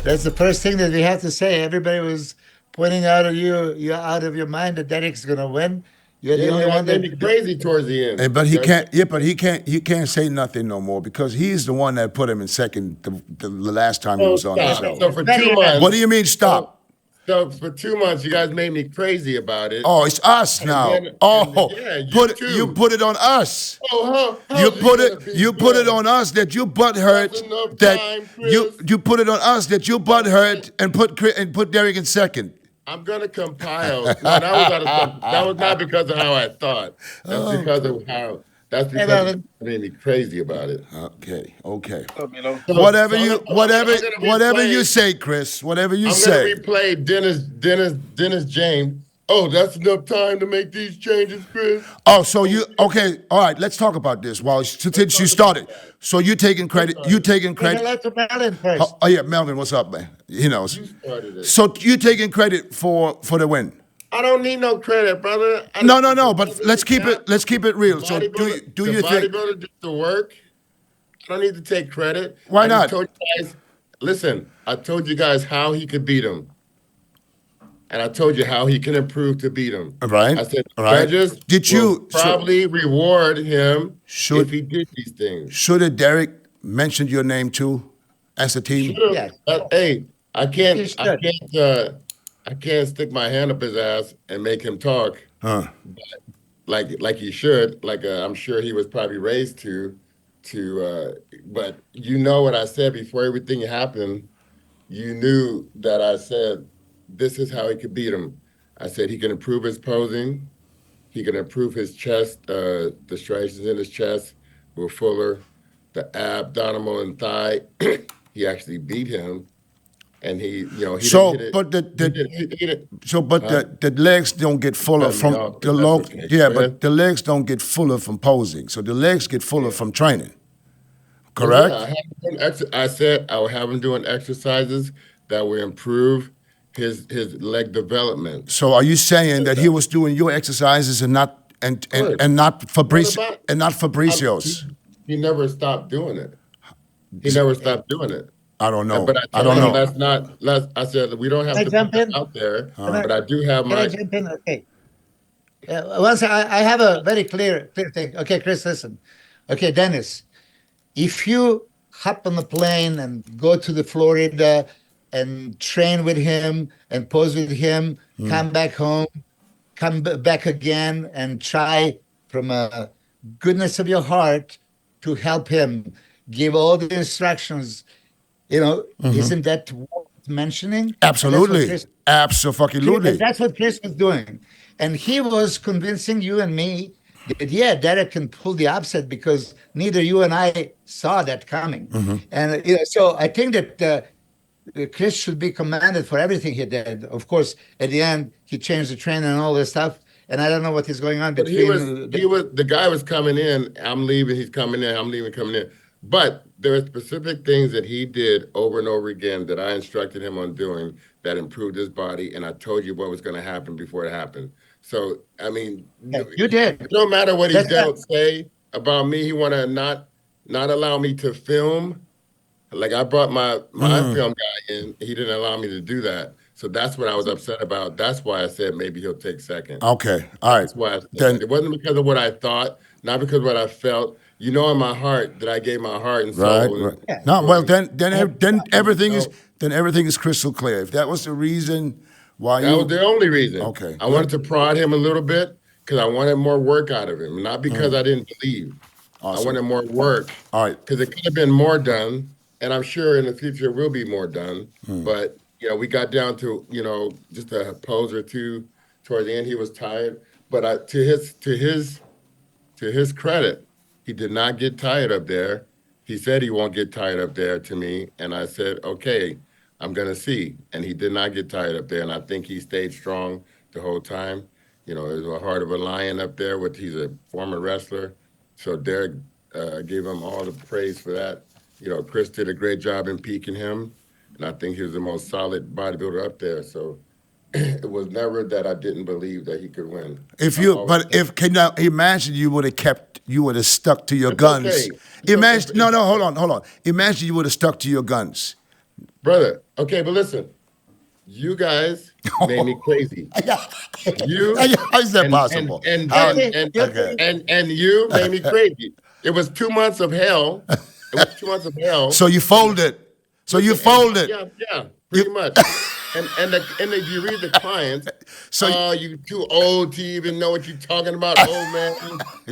That's the first thing that we have to say. Everybody was pointing out of you're out of your mind that Derek's gonna win. You're the Yeah, only you one guys made that me crazy towards the end. But he You guys- can't. Yeah, but he can't say nothing no more because he's the one that put him in second the last time he Oh, was on the stop. show. So for Very 2 months. What do you mean stop? So for 2 months, you guys made me crazy about it. Oh, it's us now. then- yeah, you put it on us. Oh, how You put it on us that you butt hurt. That's enough That time, you Chris. put it on us that you butt hurt and put Derek in second. I'm gonna compile. No, that was not because of how I thought. That's because of how. That's because Melvin. it made me crazy about it. Okay. Milo. So Whatever I'm you gonna say, Chris. Whatever you I'm say. gonna replay Dennis James. Oh, that's enough time to make these changes, Chris. Oh, so you okay? All right, let's talk about this. Well, since you started, so you taking credit? You taking credit. credit? Let Melvin first. Oh yeah, Melvin, what's up, man? He knows. You started it. So you taking credit for the win? I don't need no credit, brother. No. But let's keep it real. So do you think? bodybuilder did the work? I don't need to take credit. Why I just not? Told you guys, listen, I told you guys how he could beat him. And I told you how he can improve to beat him. Right. I said, All right. judges Did will you- probably reward him Should- if he did these things. Should have Derek mentioned your name too, as a team? Yes. Hey, I You can't, should. I can't stick my hand up his ass and make him talk Huh. like he should. Like I'm sure he was probably raised to. But you know what I said before everything happened. You knew that I said this is how he could beat him. I said he can improve his posing. He can improve his chest, the striations in his chest were fuller. The abdominal and thigh, he actually beat him. And he So, didn't hit it. but He didn't- So, but the legs don't get fuller from No, the that's long. okay. Yeah, Go but ahead. the legs don't get fuller from posing. So the legs get fuller from training. Correct. Yeah, I said I would have him doing exercises that will improve his leg development. So are you saying that he was doing your exercises and not Good. and not Fabricio What about- and not Fabricio's? He never stopped doing it. He never stopped doing it. I don't know. But I don't told him know. I said we don't have Can I to jump put that in? out there, I- but I do have Can I my. jump in? Okay. Once I have a very clear thing. Okay, Chris, listen. Okay, Dennis, if you hop on the plane and go to the Florida and train with him and pose with him, come back home, back again and try from a goodness of your heart to help him, give all the instructions, isn't that worth mentioning? Absolutely. That's Absolutely. that's what Chris was doing. And he was convincing you and me that, yeah, Derek can pull the upset because neither you and I saw that coming. And so I think that Chris should be commended for everything he did. Of course, at the end, he changed the trainer and all this stuff. And I don't know what is going on But between. the guy was coming in. I'm leaving. He's coming in. I'm leaving. Coming in. But there are specific things that he did over and over again that I instructed him on doing that improved his body, and I told you what was going to happen before it happened. So I mean, You did. No matter what he That's don't say about me, he want to not allow me to film. Like I brought my film guy in, he didn't allow me to do that. So that's what I was upset about. That's why I said maybe he'll take second. Okay. All right. That's why I said Then that. It wasn't because of what I thought, not because of what I felt. You know, in my heart that I gave my heart and soul. right. Yeah. No, well then everything is crystal clear. If that was the reason why That you was the only reason. Okay. I wanted to prod him a little bit because I wanted more work out of him, not because I didn't believe. Awesome. I wanted more work. All right. Because it could have been more done, and I'm sure in the future will be more done. But we got down to just a pose or two. Toward the end, he was tired. But to his credit, he did not get tired up there. He said he won't get tired up there to me, and I said, okay, I'm gonna see. And he did not get tired up there, and I think he stayed strong the whole time. It was a heart of a lion up there. He's a former wrestler, so Derek gave him all the praise for that. Chris did a great job in peaking him, and I think he was the most solid bodybuilder up there. So it was never that I didn't believe that he could win. Can you imagine you would have stuck to your It's guns. okay. Imagine hold on. Imagine you would have stuck to your guns. brother. Okay, but listen, you guys made me crazy. You How is that and and possible? and How- and and okay. and you made me crazy. It was 2 months of hell. It was 2 months of hell. So you folded. So you Listen, and folded. yeah, You- pretty much. And if you read the clients, So oh, you too old to even know what you're talking about, old man.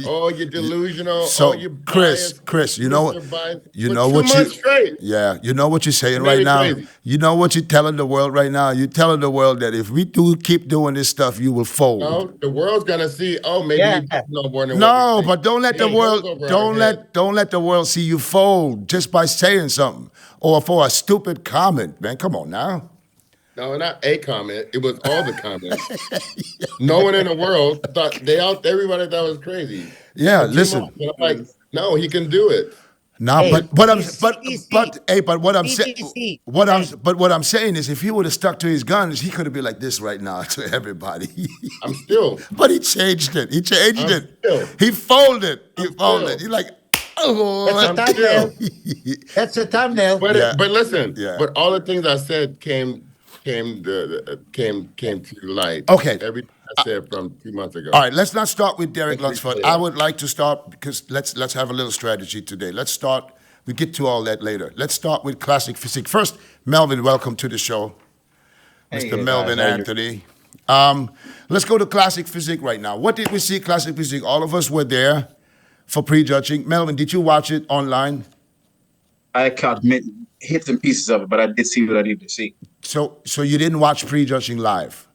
Oh, you're delusional. Oh, so you're Chris, biased. Chris, you know, Mr. Biased. you For know two what you, months straight. yeah, you know what you're saying It made right me now. crazy. You know what you're telling the world right now. You're telling the world that if we do keep doing this stuff, you will fold. No, the world's gonna see. Oh, maybe Yeah. he does know more than what No, we think. but don't let He the ain't goes world over our don't head. let the world see you fold just by saying something or for a stupid comment, man. Come on now. No, not a comment. It was all the comments. No one in the world thought everybody thought it was crazy. Yeah, For 2 months. listen. And I'm like, no, he can do it. Now, Hey, but I'm it's but CDC. hey, but what I'm saying CDC. what I'm saying is if he would have stuck to his guns, he could have been like this right now to everybody. I'm still. But he changed it. He changed I'm it. still. He folded. He I'm folded. still. He's like, That's oh, a I'm thumbnail. still. That's a thumbnail. But Yeah. but listen, Yeah. but all the things I said came to light. Okay. Everything I said from 2 months ago. all right, let's not start with Derek Let's be Lunsford. clear. I would like to start because let's have a little strategy today. Let's start. We get to all that later. Let's start with classic physique. First, Melvin, welcome to the show. Hey, Mr. guys, Melvin how you- Anthony. Let's go to classic physique right now. What did we see classic physique? All of us were there for prejudging. Melvin, did you watch it online? I caught hits and pieces of it, but I did see what I needed to see. So you didn't watch prejudging live.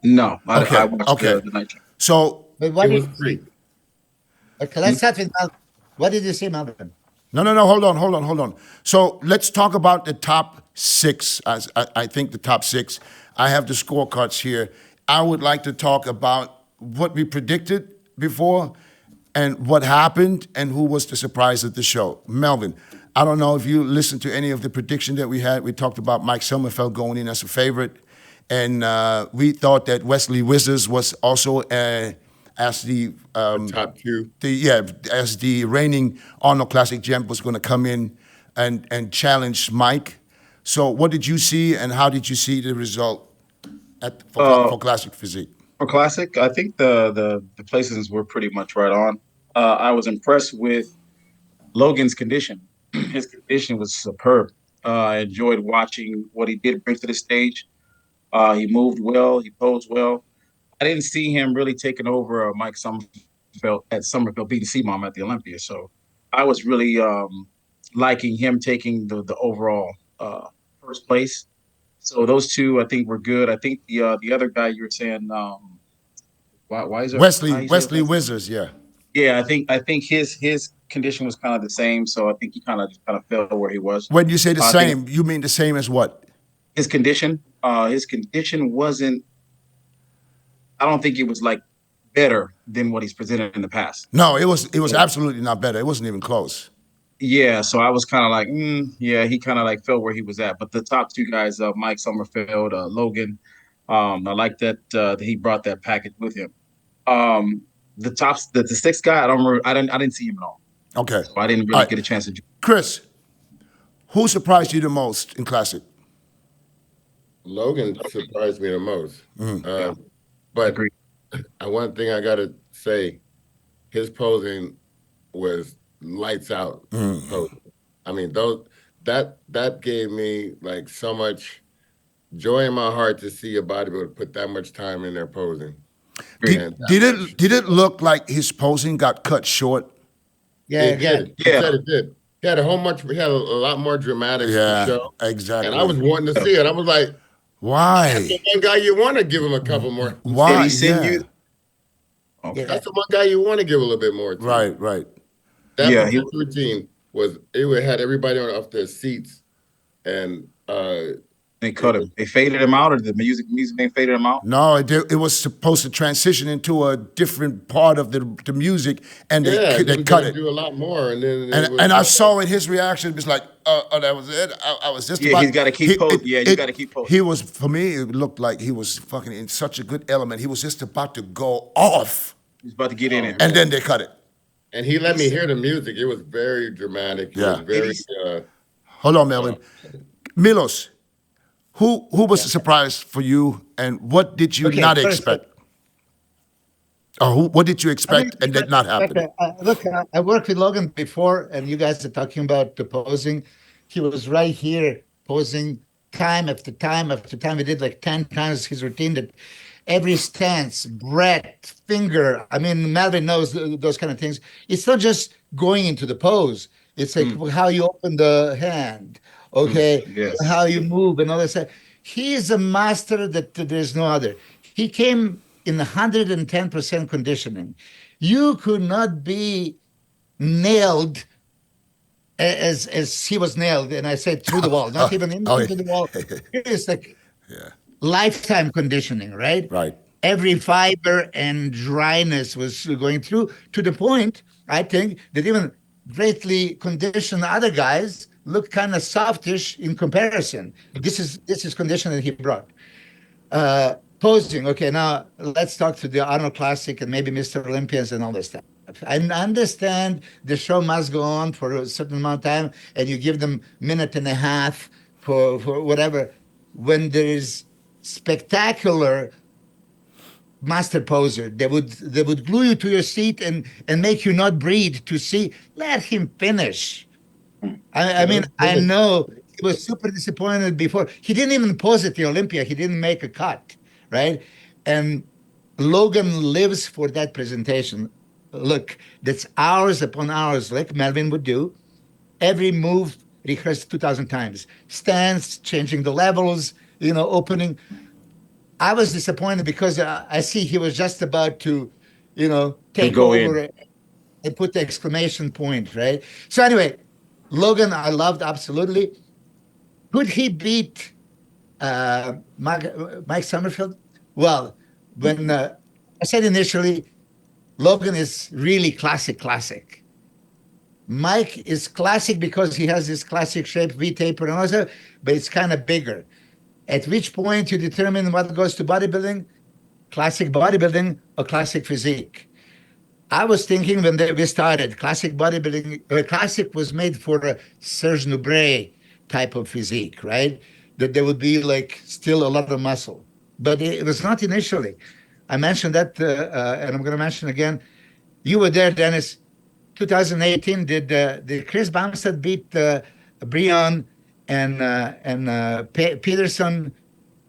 No, Okay, I watched okay. the night show. So But what It was did, free. okay, let's start with Melvin. What did you see, Melvin? no, hold on. So let's talk about the top six. I think the top six. I have the scorecards here. I would like to talk about what we predicted before and what happened and who was the surprise of the show. Melvin, I don't know if you listened to any of the prediction that we had. We talked about Mike Sommerfeld going in as a favorite. And we thought that Wesley Wizards was also as the Top two. as the reigning Arnold Classic champ was going to come in and challenge Mike. So what did you see and how did you see the result for Classic Physique? For Classic, I think the placings were pretty much right on. I was impressed with Logan's condition. His condition was superb. I enjoyed watching what he did bring to the stage. He moved well. He posed well. I didn't see him really taking over Mike Sommerfeld beating C-Mom at the Olympia. So I was really liking him taking the overall first place. So those two, I think, were good. I think the other guy you were saying, why is it Wesley Wizards, yeah. Yeah, I think his condition was kind of the same. So I think he kind of fell where he was. When you say the I same, think you mean the same as what? his condition wasn't. I don't think it was like better than what he's presented in the past. No, it was absolutely not better. It wasn't even close. Yeah, so I was kind of like, yeah, he kind of like fell where he was at. But the top two guys, Mike Sommerfeld, Logan, I like that he brought that package with him. The sixth guy, I didn't see him at all. Okay. So I didn't really All right. get a chance to. Chris, who surprised you the most in Classic? Logan surprised me the most. But Agreed. one thing I gotta say, his posing was lights out. Posing. I mean, that gave me like so much joy in my heart to see a bodybuilder put that much time in their posing. Did it look like his posing got cut short? Yeah, It yeah. did. He said it did. He had a lot more dramatics to show. Exactly. And I was wanting to see it. I was like, why? that's the one guy you want to give him a couple more. Why? Did he send Yeah. you? Okay. That's the one guy you want to give a little bit more to. Right. That Yeah, particular routine had everybody off their seats, and They cut him. They faded him out, or the music they faded him out. No, it was supposed to transition into a different part of the music, and they cut it. Do a lot more, and then And I saw in his reaction, it was like, oh, that was it. I was just Yeah, about. he's got to keep posting. Yeah, you got to keep posting. He was, for me, it looked like he was fucking in such a good element. He was just about to go off, He's about to get in there. and then they cut it. and he let me hear the music. It was very dramatic. It Yeah. was very. Hold on, Melvin. Milos, who was Yeah. a surprise for you, and what did you Okay, not first, expect? Or what did you I mean, expect and did not happen? look, I worked with Logan before, and you guys are talking about the posing. He was right here posing time after time after time. We did like 10 times his routine that every stance, breath, finger. I mean, Melvin knows those kind of things. It's not just going into the pose. It's like how you open the hand, okay, Yes. how you move and all that stuff. He is a master that there's no other. He came in 110% conditioning. You could not be nailed as he was nailed, and I said through the wall, not even Oh, into the wall. It's like lifetime conditioning, right? right. Every fiber and dryness was going through to the point, I think, that even greatly conditioned other guys look kind of softish in comparison. This is condition that he brought. Posing. Okay, now let's talk to the Arnold Classic and maybe Mr. Olympians and all this stuff. I understand the show must go on for a certain amount of time, and you give them minute and a half for whatever. When there is spectacular master poser, they would glue you to your seat and make you not breathe to see. Let him finish. I mean, I know he was super disappointed before. He didn't even pose at the Olympia. He didn't make a cut, right? And Logan lives for that presentation. Look, that's hours upon hours, like Melvin would do. Every move rehearsed 2,000 times. Stance, changing the levels, opening. I was disappointed because I see he was just about to, To take go in. over and put the exclamation point, right? So anyway, Logan, I loved absolutely. Could he beat Mike Sommerfeld? Well, when I said initially, Logan is really classic. Mike is classic because he has this classic shape, V taper and all that, but it's kind of bigger. At which point you determine what goes to bodybuilding, classic bodybuilding or classic physique. I was thinking when we started, classic bodybuilding, classic was made for a Serge Nubret type of physique, right? That there would be like still a lot of muscle. But it was not initially. I mentioned that, and I'm going to mention again. You were there, Dennis. 2018, did Chris Bumstead beat Breon and Peterson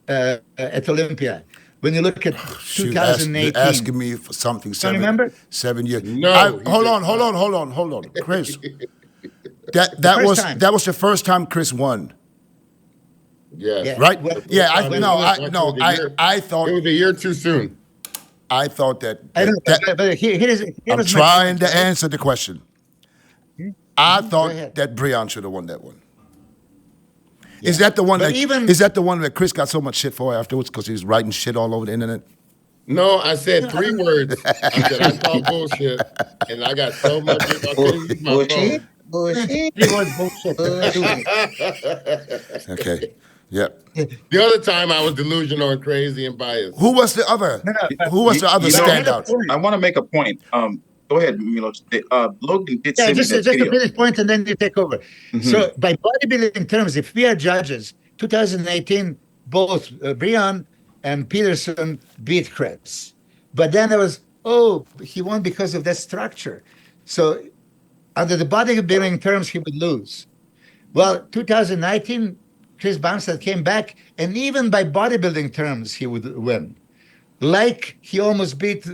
at Olympia? When you look at Shoot, you're 2018, asking me for something don't remember? 7 years. No, he Hold did on, not. hold on, Chris. That first was time. that was the first time Chris won, Yes. Yeah. right? Well, Yeah, when- I thought It was a year too soon. I thought that, I don't know, that but here I'm was my trying point, to right? answer the question. I Go thought ahead. that Breon should have won that one. Yeah. Is that the one But that even is that the one that Chris got so much shit for afterwards because he was writing shit all over the internet? No, I said three words. I said I call bullshit, and I got so much. I couldn't use my Bullshit. phone. Bullshit. 3 words bullshit. Stupid. Okay. Yeah. The other time I was delusional and crazy and biased. Who was the other? No, but Who was the other You know, I had a standout? point. I want to make a point. Go ahead, Milos. Logan did Yeah, send me just that a video. finish point and then you take over. Mhm. So by bodybuilding terms, if we are judges, 2018, both Breon and Peterson beat Krebs. But then there was, he won because of that structure. So under the bodybuilding terms, he would lose. Well, 2019, Chris Bumstead came back, and even by bodybuilding terms, he would win. Like he almost beat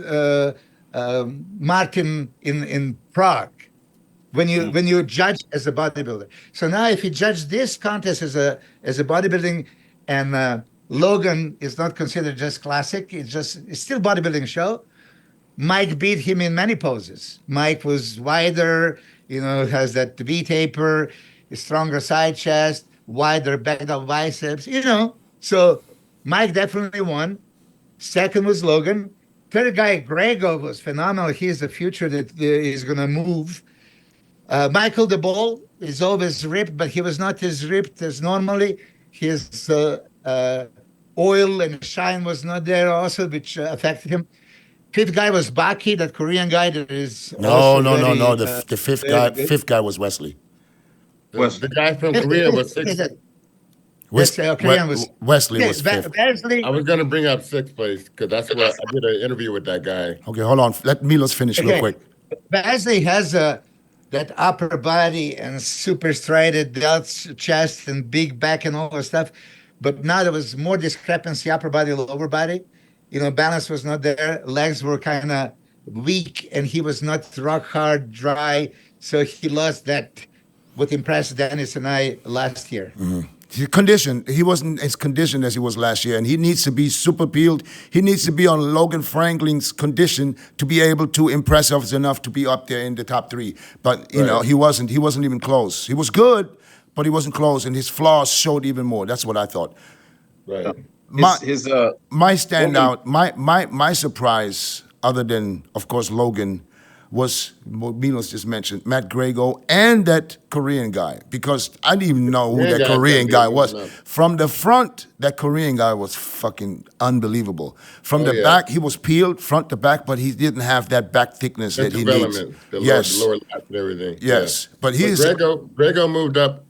Martin in Prague when you judge as a bodybuilder. So now, if you judge this contest as a bodybuilding, and Logan is not considered just classic, it's still bodybuilding show. Mike beat him in many poses. Mike was wider, has that V taper, stronger side chest, wider back of biceps. So Mike definitely won. Second was Logan. Third guy, Grego, was phenomenal. He's the future that is going to move. Michael the Ball is always ripped, but he was not as ripped as normally. His oil and shine was not there also, which affected him. Fifth guy was Baki, that Korean guy that is No. also very, The very good. fifth guy was Wesley. The guy from Korea was Okay, 6. Korean was. Wesley Okay, was fifth. I was gonna bring up sixth place because that's where I did an interview with that guy. Okay, hold on. Let Milos finish real Okay, quick. Basley has that upper body and super striated delts, chest and big back and all that stuff. But now there was more discrepancy, upper body, lower body. Balance was not there. Legs were kind of weak and he was not rock hard, dry. So he lost that, what impressed Dennis and I last year. His condition, he wasn't as conditioned as he was last year, and he needs to be super peeled. He needs to be on Logan Franklin's condition to be able to impress us enough to be up there in the top three. But he wasn't even close. He was good, but he wasn't close, and his flaws showed even more. That's what I thought. Right. My Logan, standout, my surprise, other than of course Logan, was what Milos just mentioned, Matt Grego and that Korean guy, because I didn't even know who that Korean guy was. From the front, that Korean guy was fucking unbelievable. From the back, he was peeled front to back, but he didn't have that back thickness that he needs. The Yes. lower lats and everything. Yes. But he's Grego moved up.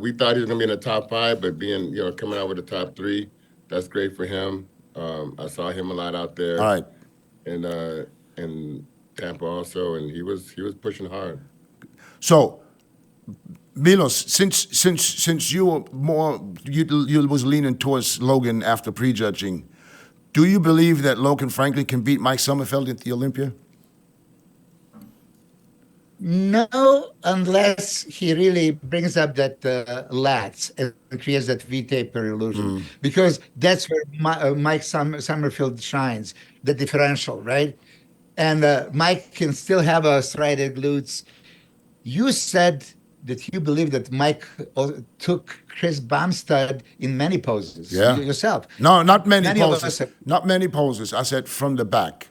We thought he was gonna be in the top five, but being coming out with the top three, that's great for him. I saw him a lot out there. all right. And Tampa also, and he was pushing hard. So, Milos, since you were you was leaning towards Logan after prejudging, do you believe that Logan Franklin can beat Mike Sommerfeld at the Olympia? No, unless he really brings up that lats and creates that V-taper illusion, because that's where Mike Sommerfeld shines, the differential, right? And Mike can still have a striated glutes. You said that you believe that Mike took Chris Bumstead in many poses yourself. No, not many Many of poses. us Not many poses. I said from the back.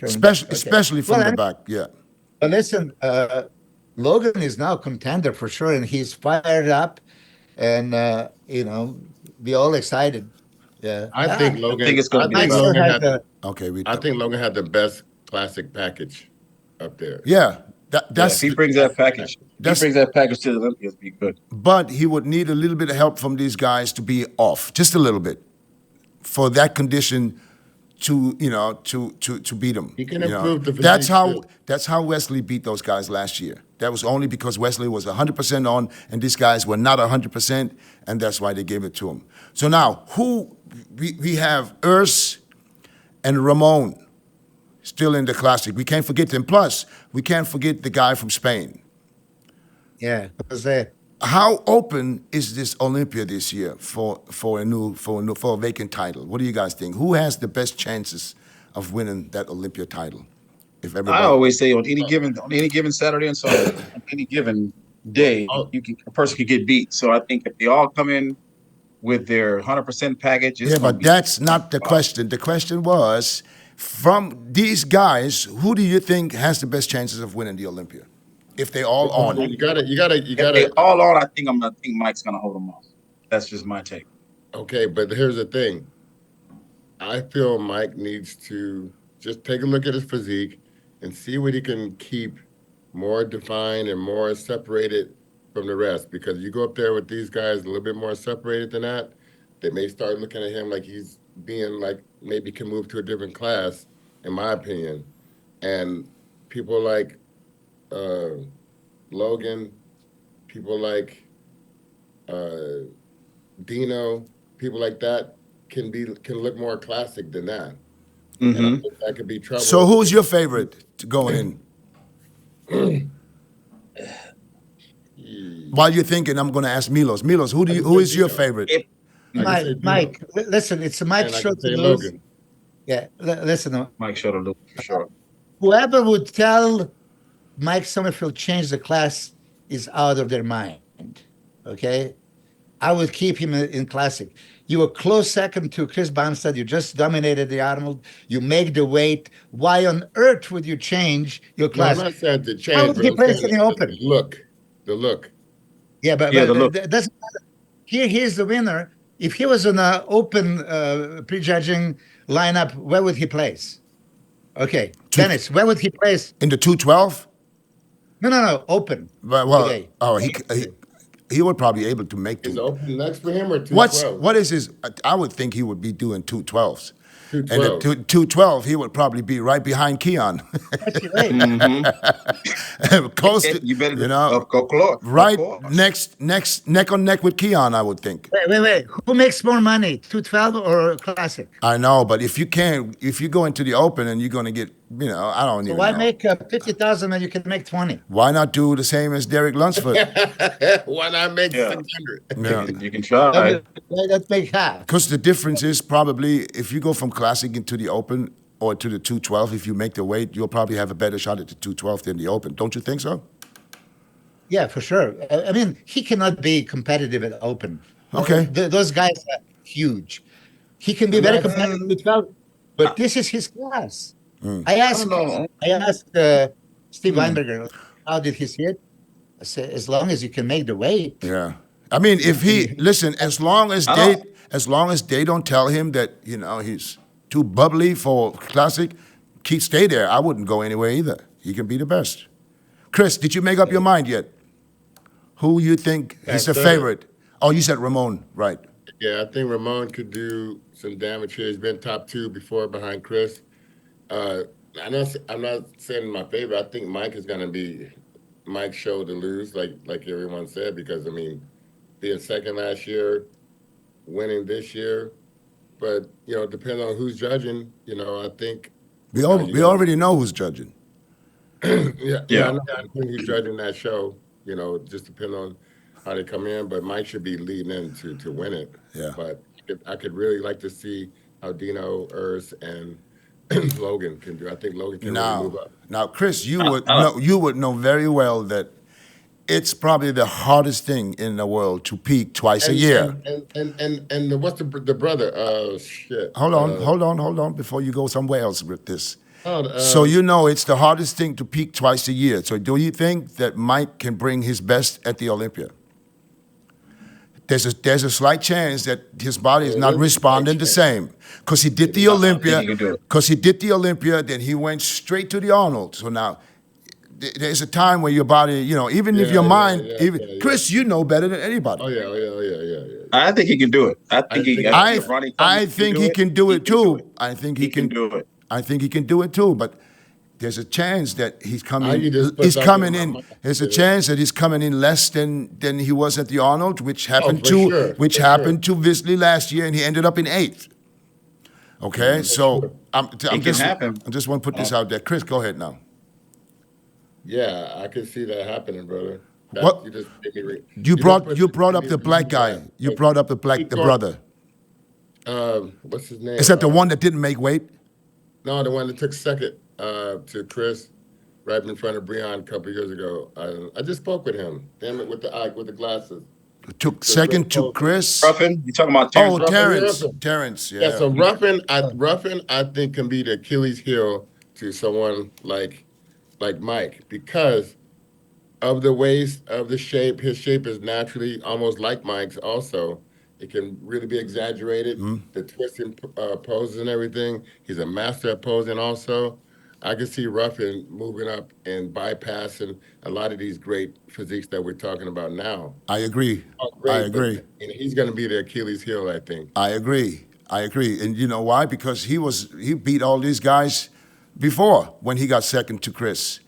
Especially from the back, yeah. But listen, Logan is now a contender for sure, and he's fired up, and we all excited. Yeah, I think Logan. I think it's gonna be Mike tough. still Logan has had. the. Okay, I think Logan had the best classic package up there. yeah. If he brings that package, to the Olympia, it'd be good. But he would need a little bit of help from these guys to be off, just a little bit, for that condition to beat him. He can improve the physique That's how Wesley beat those guys last year. That was only because Wesley was 100% on, and these guys were not 100%, and that's why they gave it to him. So now, we have Urs and Ramon still in the classic. We can't forget them. Plus, we can't forget the guy from Spain. Yeah, Jose. How open is this Olympia this year for a vacant title? What do you guys think? Who has the best chances of winning that Olympia title? If everybody, I always say on any given Saturday and Sunday, on any given day, a person can get beat. So I think if they all come in with their 100% package, but that's not the question. The question was, from these guys, who do you think has the best chances of winning the Olympia? If they all on, You gotta. If they all on, I think Mike's gonna hold them off. That's just my take. Okay, but here's the thing. I feel Mike needs to just take a look at his physique and see what he can keep more defined and more separated from the rest. Because you go up there with these guys a little bit more separated than that, they may start looking at him like he's being like maybe can move to a different class, in my opinion. And people like Logan, people like Dino, people like that can look more classic than that. And I think that could be trouble. So who's your favorite to go in? While you're thinking, I'm going to ask Milos. Milos, who is your favorite? Mike, listen, it's a Mike show to lose. Logan. Yeah, listen. Mike showed a look for sure. Whoever would tell Mike Sommerfeld change the class is out of their mind. Okay, I would keep him in classic. You were close second to Chris Bumstead. You just dominated the Arnold. You make the weight. Why on earth would you change your class? No, I'm not saying to change. How would he place in the open? The look. Yeah, but the look. That doesn't matter. Here's the winner. If he was on an open prejudging lineup, where would he place? Okay, Dennis, where would he place? In the 212? No, open. Well, today. he would probably able to make Is two. open next for him or 212? What is his? I would think he would be doing 212s. And at 212. 212, he would probably be right behind Keone. What's your weight? Hmm. Close to, You better you know, of course, of right course. neck on neck with Keone, I would think. Wait. Who makes more money, 212 or classic? I know, but if you go into the open and you're going to get, I don't So even why know. make 50,000 when you can make 20? Why not do the same as Derek Lunsford? Why not make Yeah. 600? Yeah. You can try. Let's make half. Because the difference is probably if you go from classic into the open or to the 212, if you make the weight, you'll probably have a better shot at the 212 than the open. Don't you think so? Yeah, for sure. I mean, he cannot be competitive at open. Okay. Those guys are huge. He can be very competitive with 12, but this is his class. Mm. I I asked, don't know. I asked Steve Hmm. Weinberger, how did he see it? I said, as long as you can make the weight. Yeah. I mean, if he listen, as long as I they don't- don't tell him that he's too bubbly for classic, stay there. I wouldn't go anywhere either. He can be the best. Chris, did you make up your mind yet? Who you think is the That's it. favorite? Oh, you said Ramon, right? Yeah, I think Ramon could do some damage here. He's been top 2 before behind Chris. Uh, I'm not saying my favorite. I think Mike is going to be Mike's show to lose, like everyone said, because I mean, being second last year, winning this year, but depending on who's judging, I think We you already know who's judging. yeah, Yeah. I think who's judging that show. Just depending on how they come in, but Mike should be leading in to win it. Yeah. But I could really like to see how Dino, Urs, and Logan can do. I think Logan can really move up. Now, Chris, you would know very well that it's probably the hardest thing in the world to peak twice a year. And what's the brother? Oh shit. Hold on before you go somewhere else with this. Oh, So it's the hardest thing to peak twice a year. So do you think that Mike can bring his best at the Olympia? There's a slight chance that his body is not responding the same because he did the Olympia. he can do it. Because he did the Olympia, then he went straight to the Arnold. So now there's a time where your body, even if your mind, Chris, you know better than anybody. Oh yeah. I think he can do it. I think he. I, if Ronnie I Thomas think he can do it too. I think He can do it. I think he can do it too. But there's a chance that he's coming. you just put He's that coming in in. my mind. There's a chance that he's coming in less than he was at the Arnold, which happened for to sure, which for happened to Visley last year, and he ended up in 8th. Okay, so I'm can happen. I just want to put this out there. Chris, go ahead now. Yeah, I can see that happening, brother. What- You just made me You brought up the black guy. You brought up the brother. What's his name? Is that the one that didn't make weight? No, the one that took second to Chris, right in front of Breon a couple years ago. I just spoke with him. Damn it, with the glasses. Took second to Chris. Ruffin, you talking about Terrence Oh, Ruffin? Terrence. Yeah. Yeah, so Ruffin, I think can be the Achilles heel to someone like Mike because of the waist, of the shape. His shape is naturally almost like Mike's. Also, it can really be exaggerated. The twisting poses and everything. He's a master at posing. Also, I can see Ruffin moving up and bypassing a lot of these great physiques that we're talking about now. I agree. Oh, great, I agree. And he's going to be the Achilles heel, I think. I agree. And you know why? Because he beat all these guys before when he got second to Chris.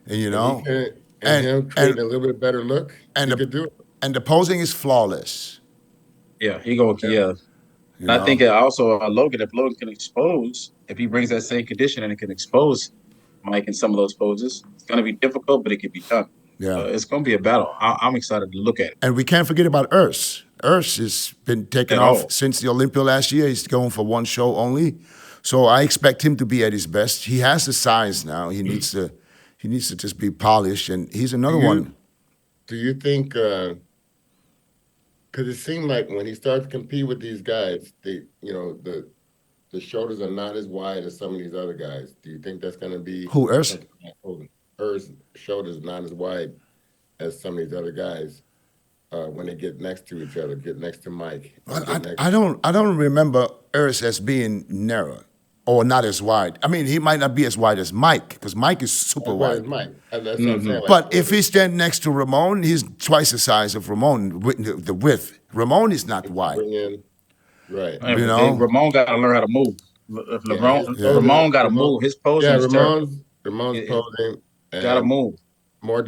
And And him creating a little bit better look, and he could do it. And the posing is flawless. Yeah, he go. Yeah. And I think also Logan, if Logan can expose, if he brings that same condition and it can expose Mike in some of those poses, it's going to be difficult, but it can be done. Yeah. It's going to be a battle. I'm excited to look at it. And we can't forget about Urs. Urs has been taken At off all. since the Olympia last year. He's going for one show only. So I expect him to be at his best. He has the size now. He needs to just be polished, and he's another one. Do you think? Because it seemed like when he starts to compete with these guys, the shoulders are not as wide as some of these other guys. Do you think that's going to be Who, Urs? Urs' shoulders not as wide as some of these other guys when they get next to each other, get next to Mike? I don't remember Urs as being narrow or not as wide. I mean, he might not be as wide as Mike because Mike is super As wide as wide. Mike. That's what I'm saying. Like, But if he's standing next to Ramon, he's twice the size of Ramon, the width. Ramon is not wide. bring in, right. Man, You but know? Ramon got to learn how to move. If Yeah, his Ramon posing, got to move. His posing yeah, is terrible. Ramon's It posing got to and move. more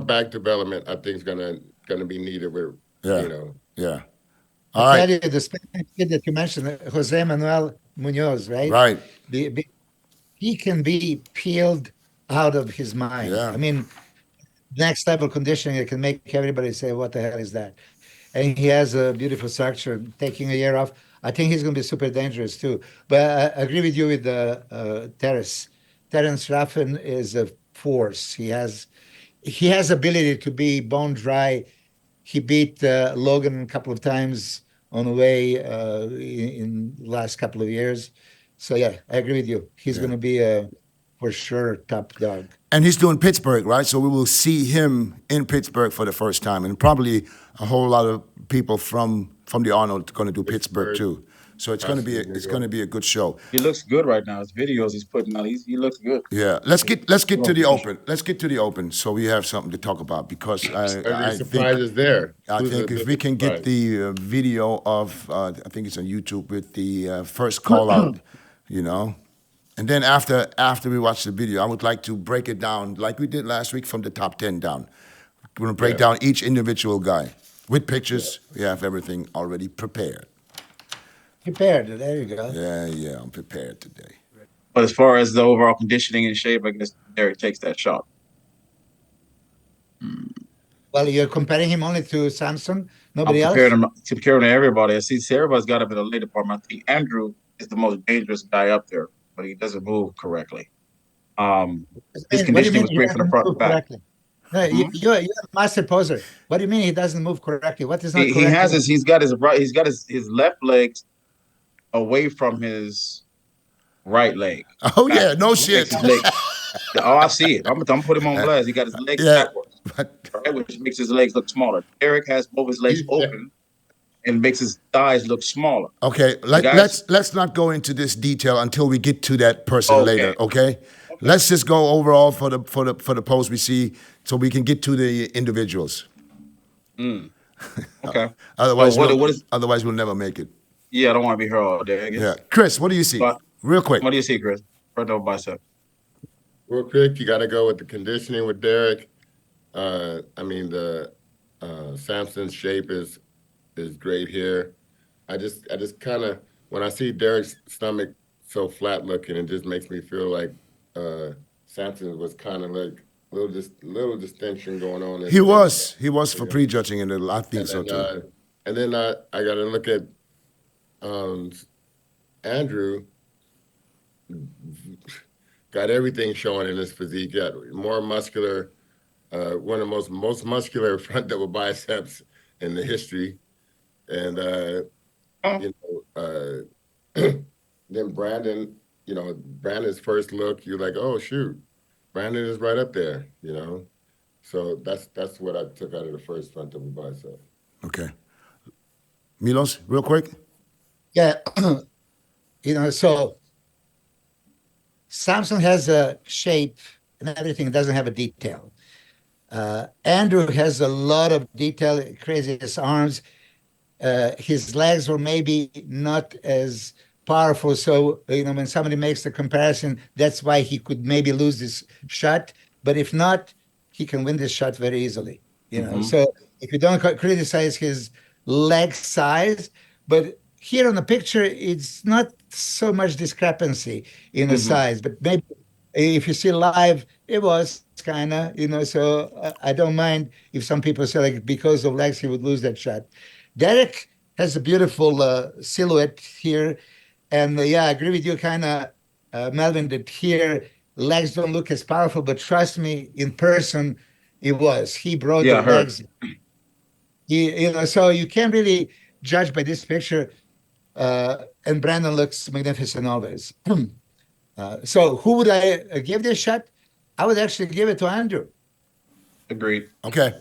back development. I think is gonna be needed with Yeah. you know. Yeah. I All tell right. you, the Spanish kid that you mentioned, Jose Manuel Munoz, right? Right. He can be peeled out of his mind. Yeah. I mean, next level conditioning, it can make everybody say, "What the hell is that?" And he has a beautiful structure. Taking a year off, I think he's going to be super dangerous too. But I agree with you with the Terrace. Terence Raffin is a force. He has ability to be bone dry. He beat Logan a couple of times on the way in the last couple of years. So yeah, I agree with you. He's going to be a for sure top dog. And he's doing Pittsburgh, right? So we will see him in Pittsburgh for the first time, and probably a whole lot of people from the Arnold going to do Pittsburgh too. So it's going to be a good show. He looks good right now. His videos he's putting out, he looks good. Yeah, let's get to the open. Let's get to the open, so we have something to talk about because I Surprises think there. I think if we can get the video of I think it's on YouTube with the first call out, you know, and then after we watch the video, I would like to break it down like we did last week from the top 10 down. We're gonna break down each individual guy with pictures. We have everything already prepared. Prepared. There you go. Yeah, I'm prepared today. But as far as the overall conditioning and shape, I guess Derek takes that shot. Well, you're comparing him only to Samson. I'm Nobody else. comparing to everybody. I see everybody's got a bit of leg department. I think Andrew is the most dangerous guy up there, but he doesn't move correctly. His What do you conditioning mean was he great from the doesn't front move to back. correctly? No, you're a master poser. What do you mean he doesn't move correctly? What is not correct? He's got his left leg away from his right leg. Oh back. yeah, no Makes shit. his leg- oh, I see it. I'm putting him on blast. He got his legs Yeah, backwards, but right, which makes his legs look smaller. Derek has both his legs open and makes his thighs look smaller. okay, let's not go into this detail until we get to that person Okay. later. Okay, let's just go overall for the post we see, so we can get to the individuals. Okay. Otherwise, So what is? otherwise we'll never make it. Yeah, I don't want to be here all day. I guess. Yeah, Chris, what do you see? But Real quick. what do you see, Chris? Front or bicep? Real quick, you got to go with the conditioning with Derek. I mean, the Samson's shape is great here. I just kind of when I see Derek's stomach so flat looking, it just makes me feel like Samson was kind of like little distinction going on. He was for prejudging, and I think so too. And then I got to look at Andrew. Got everything showing in his physique. Got more muscular, one of the most muscular front double biceps in the history, and then Brandon. Brandon's first look, you're like, oh shoot, Brandon is right up there. So that's what I took out of the first front double bicep. Okay, Milos, real quick. Yeah, so Samson has a shape and everything, doesn't have a detail. Andrew has a lot of detail, crazy his arms. His legs were maybe not as powerful. So, when somebody makes the comparison, that's why he could maybe lose this shot. But if not, he can win this shot very easily. So if you don't criticize his leg size, but here on the picture, it's not so much discrepancy in the size, but maybe if you see live, it was kind of, so I don't mind if some people say like because of legs, he would lose that shot. Derek has a beautiful silhouette here. And I agree with you kind of, Melvin, that here legs don't look as powerful, but trust me, in person, it was. He brought the legs. So you can't really judge by this picture. And Brandon looks magnificent always. So who would I give this shot? I would actually give it to Andrew. Agreed. Okay,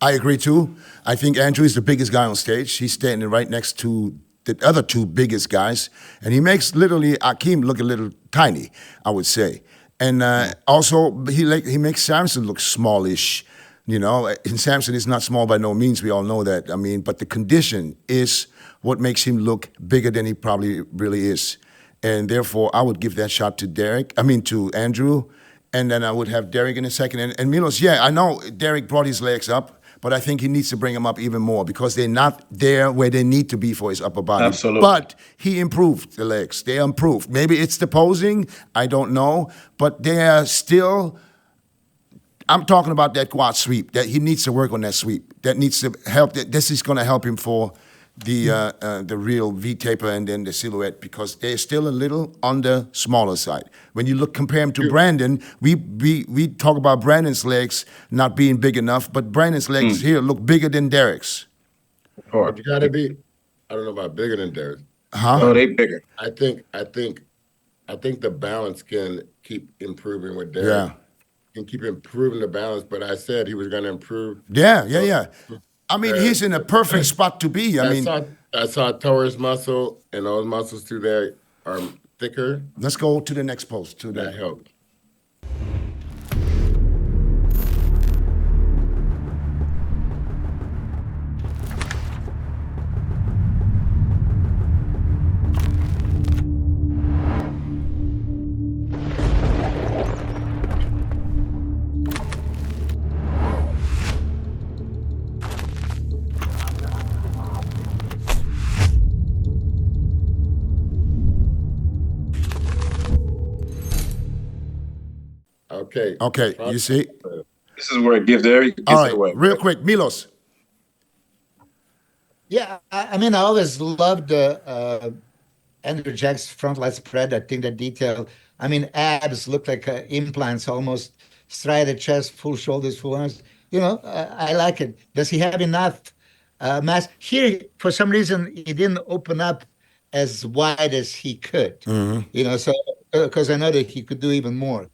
I agree too. I think Andrew is the biggest guy on stage. He's standing right next to the other two biggest guys, and he makes literally Akim look a little tiny, I would say. And also, he makes Samson look smallish. You know, and Samson is not small by no means. We all know that. I mean, but the condition is what makes him look bigger than he probably really is. And therefore, I would give that shot to to Andrew, and then I would have Derek in a second. And Milos, yeah, I know Derek brought his legs up, but I think he needs to bring them up even more because they're not there where they need to be for his upper body. Absolutely. But he improved the legs. They improved. Maybe it's the posing. I don't know. But they are still... I'm talking about that quad sweep. That he needs to work on that sweep. That needs to help. This is going to help him for the real V taper and then the silhouette because they're still a little on the smaller side. When you compare him to Brandon, we talk about Brandon's legs not being big enough, but Brandon's legs here look bigger than Derek's. But you gotta be. I don't know about bigger than Derek. Oh, they bigger. I think the balance can keep improving with Derek. Yeah. Can keep improving the balance, but I said he was going to improve. Yeah. I mean, he's in a perfect spot to be. I saw Torres muscle, and those muscles through there are thicker. Let's go to the next post. That helped. Okay, you see? This is where it gives Derek gets All it away. right, real quick, Milos. Yeah, I mean, I always loved Andrew Jack's front lat spread. I think the detail, I mean, abs look like implants almost, striated chest, full shoulders, full arms. You know, I like it. Does he have enough mass? Here, for some reason, he didn't open up as wide as he could. You know, so because I know that he could do even more.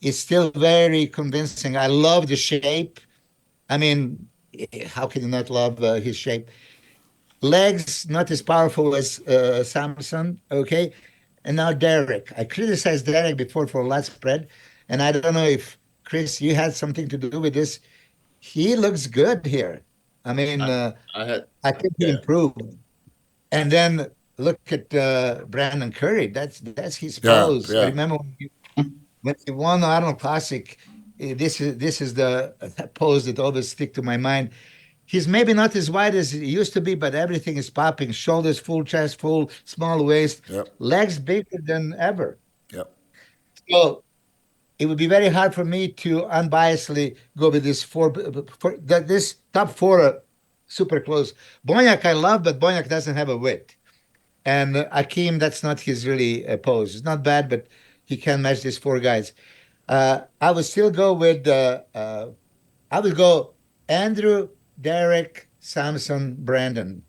It's still very convincing. I love the shape. I mean, how can you not love his shape? Legs, not as powerful as Samson, okay? And now Derek. I criticized Derek before for lat spread, and I don't know if, Chris, you had something to do with this. He looks good here. I mean, I think he improved. And then look at Brandon Curry. That's his pose. Yeah. I remember when he won the Arnold Classic, this is the pose that always stick to my mind. He's maybe not as wide as he used to be, but everything is popping. Shoulders full, chest full, small waist, legs bigger than ever. Yep. So it would be very hard for me to unbiasedly go with this this top four are super close. Bonac I love, but Bonac doesn't have a width. And Akim, that's not his really pose. It's not bad, but he can't match these four guys. I would still go with, I would go Andrew, Derek, Samson, Brandon.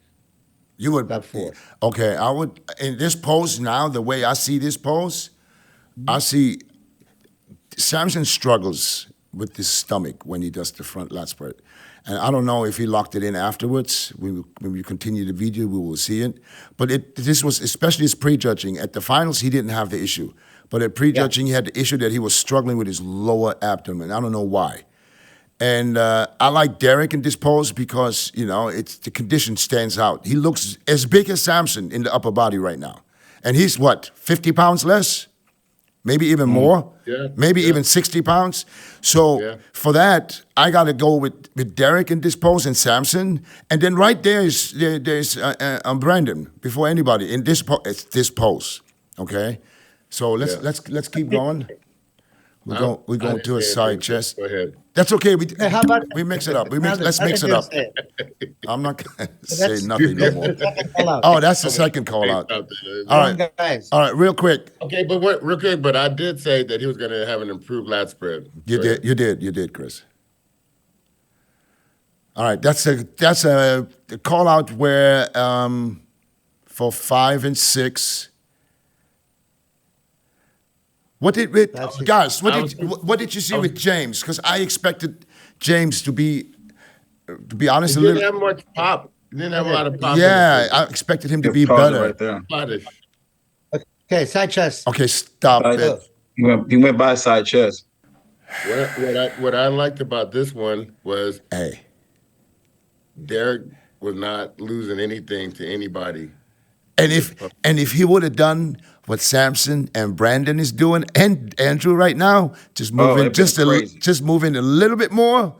You would top four. Okay, I would in this pose now. The way I see this pose, I see Samson struggles with his stomach when he does the front lat spread, and I don't know if he locked it in afterwards. When we continue the video, we will see it. But this was especially his prejudging. At the finals, he didn't have the issue, but at prejudging, he had the issue that he was struggling with his lower abdomen. I don't know why. And I like Derek in this pose because, you know, the condition stands out. He looks as big as Samson in the upper body right now. And he's, 50 pounds less? Maybe even more? Maybe even 60 pounds? So for that, I got to go with Derek in this pose and Samson. And then right there's Brandon before anybody in this pose, okay? So let's keep going. We're going to a side chest. Go ahead. That's okay. How about we mix it up. Let's mix it up. I'm not gonna say nothing no more. Oh, that's the second call out. All right, guys. All right, real quick. Okay, but real quick. But I did say that he was going to have an improved lat spread. You did, Chris. All right, that's a call out where for 5 and 6. What did you see with James? Because I expected James to be honest, He didn't have much pop. He didn't have a lot of pop in Yeah, his I expected him to Yeah, be pause it better. right there. flattish. Okay, side chest. Okay, stop Side- it. he went by side chest. What I liked about this one was Hey. Derek was not losing anything to anybody And in this if post. and if he would have done what Samson and Brandon is doing, and Andrew right now, just Oh, moving it'd been crazy. just moving a little bit more,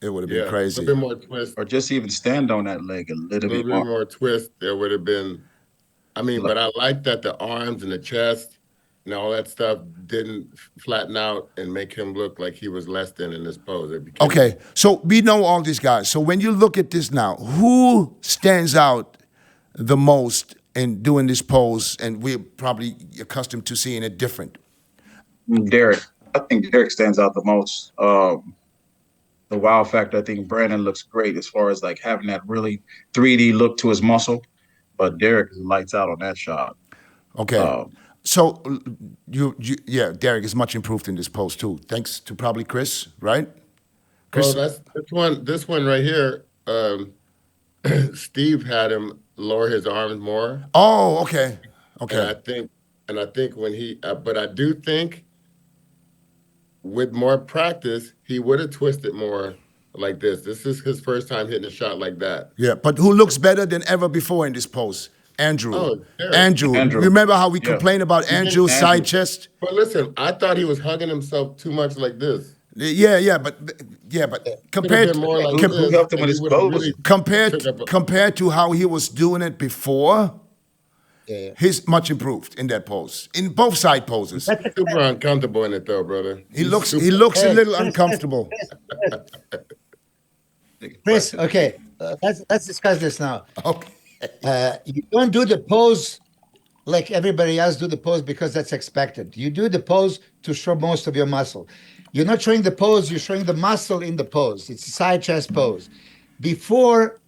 it would have been Yeah, a little crazy. bit more twist, Or just even stand on that leg a a little little bit bit more. more twist. There would have been. I mean, Like, but I like that the arms and the chest and all that stuff didn't flatten out and make him look like he was less than in this pose. It became Okay, so we know all these guys. So when you look at this now, who stands out the most in doing this pose? And we're probably accustomed to seeing it different. Derek. I think Derek stands out the most. The wow factor. I think Brandon looks great as far as like having that really 3D look to his muscle, but Derek is lights out on that shot. Okay. Um, So yeah, Derek is much improved in this pose too, thanks to probably Chris, right? well. Chris. That's this one. This one right here. Steve had him lower his arms more, Oh, okay, and okay. I think when he, but I do think with more practice, he would have twisted more like this. This is his first time hitting a shot like that. Yeah, but who looks better than ever before in this pose? Andrew. Oh, Derek. Andrew. Andrew. Remember how we Yeah. complained about Andrew's Andrew. side chest? But listen, I thought he was hugging himself too much like this. Yeah, but Could have been more like Who this, helped him and with he his would have pose? really compared took up. compared to how he was doing it before, Yeah. he's much improved in that pose. In both side poses. Super uncomfortable in it though, brother. He looks a little uncomfortable. Chris, okay, let's discuss this now. Okay. You don't do the pose like everybody else do the pose because that's expected. You do the pose to show most of your muscle. You're not showing the pose, you're showing the muscle in the pose. It's a side chest pose. Before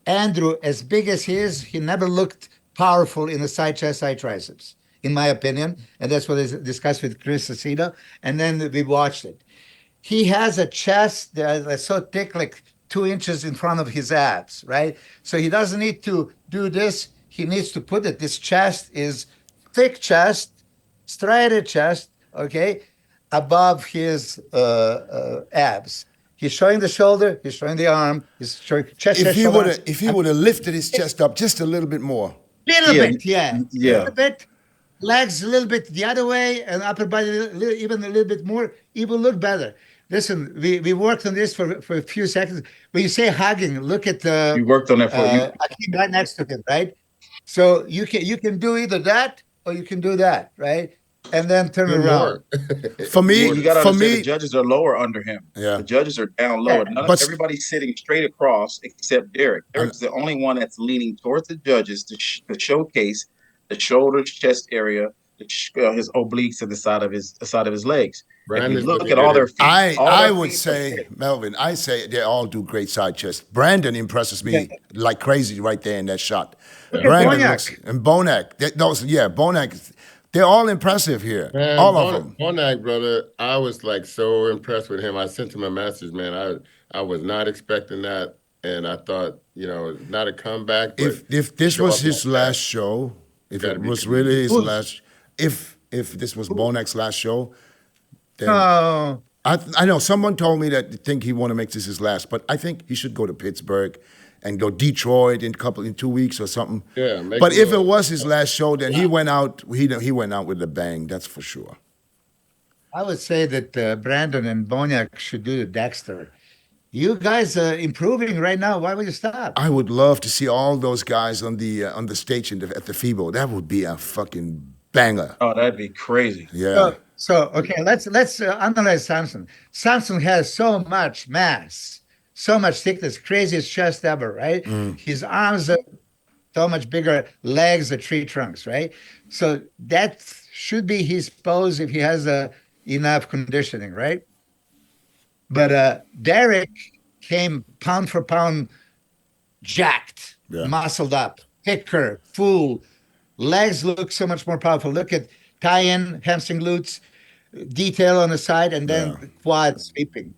Andrew, as big as he is, he never looked powerful in the side chest, side triceps, in my opinion. And that's what I discussed with Chris Aceto. And then we watched it. He has a chest that's so thick, like 2 inches in front of his abs, right? So he doesn't need to do this. He needs to put it. This chest is thick chest, striated chest, okay, above his abs. He's showing the shoulder. He's showing the arm. He's showing chest. Shoulder. If he would have lifted his chest up just a little bit more. Little Yeah, bit, yeah. yeah. Little bit. Legs a little bit the other way, and upper body even a little bit more. It will look better. Listen, we worked on this for a few seconds. When you say hugging, look at You worked on that for you. Akim right next to him, right? So you can do either that or you can do that, right? And then turn Do around. more. For me, You got to for understand the me, judges are lower under him. Yeah. The judges are down lower. Yeah. Everybody's sitting straight across except Derek. Derek's the only one that's leaning towards the judges to showcase the shoulders, chest area, his obliques, and the side of his legs. If you Brandon's look gonna at all get their it. feet, all I their would feet are say, straight. Melvin, I say they all do great side chest. Brandon impresses me like crazy right there in that shot. Look at Brandon Bonac. looks, and Bonac, Bonac, they're all impressive here. Man, all of them. Bonac, brother, I was like so impressed with him. I sent him a message, man. I was not expecting that, and I thought, not a comeback. But If this show was up his like last that. show, if Gotta it be was committed. really his Who's- last, if this was Bonac's last show, then No, I know someone told me that they think he want to make this his last, but I think he should go to Pittsburgh and go Detroit in 2 weeks or something. Yeah, make But a if it little- was his last show, then he went out. He went out with a bang. That's for sure. I would say that Brandon and Bonac should do the Dexter. You guys are improving right now. Why would you stop? I would love to see all those guys on the stage at the FIBO. That would be a fucking banger. Oh, that'd be crazy. Yeah. So okay, let's analyze Samson. Samson has so much mass, so much thickness, craziest chest ever, right? His arms are so much bigger, legs are tree trunks, right? So that should be his pose if he has enough conditioning, right? But Derek came pound for pound jacked, Yeah. muscled up, thicker, full. Legs look so much more powerful. Look at tie-in, hamstring glutes, detail on the side, and then Yeah. quad sweeping.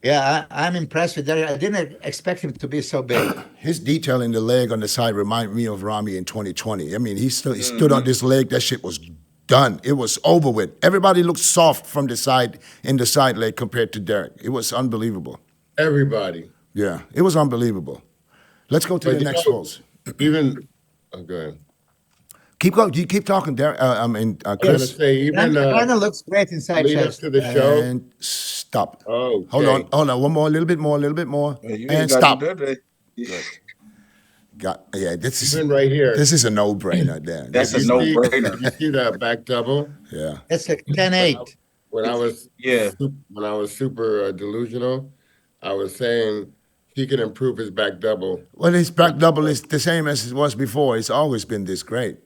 Yeah, I'm impressed with that. I didn't expect him to be so big. His detail in the leg on the side remind me of Rami in 2020. I mean, he stood on Hmm. this leg. That shit was done. It was over with. Everybody looked soft from the side in the side leg compared to Derek. It was unbelievable. Everybody. Yeah, it was unbelievable. Let's go to But the next pose. even oh, go ahead. Keep going. You keep talking, Derek. I was gonna Chris. say even Brandon looks great inside lead up chest. to the show. And stop. Hold on. Okay. Hold on. One more. A little bit more. A little bit more. Well, you ain't And got to do stop. that today. Good. Yeah. Even right here. This is a no brainer. There. That's This a is no-brainer. If you see that back double, Yeah. That's like 10-8. when I was Yeah. super delusional, I was saying he can improve his back double, Well, his back double is the same as it was before. It's always been this great.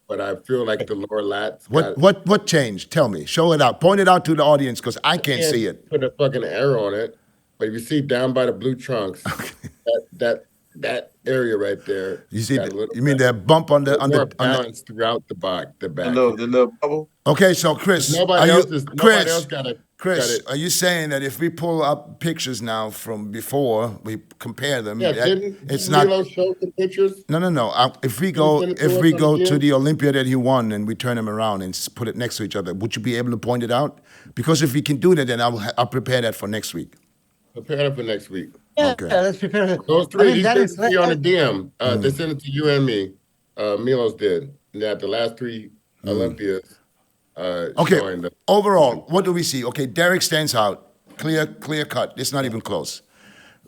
but I feel like the lower lats What got. what what changed? Tell me. Show it out. Point it out to the audience because I can't Can't see it. put a fucking arrow on it, but if you see down by the blue trunks, that area right there, You see? got a little You mean that bump on the more on the? balance throughout the back. The little bubble. Okay, so Chris, Nobody else Chris? got it. Chris, it. are you saying that if we pull up pictures now from before, we compare them? Yeah, that didn't it's not. Milo show some pictures? No. If we Didn't go send it to if us we on go the to gym? the Olympia that he won and we turn them around and put it next to each other, would you be able to point it out? Because if we can do that, then I'll prepare that for next week. Prepare it for next week. Yeah, Okay. let's prepare. Those I three, mean, these that three is you see on the DM. They sent it to you and me. Milos did. That the last three Olympias Okay. showing the Overall, what do we see? Okay, Derek stands out. Clear cut. It's not even close.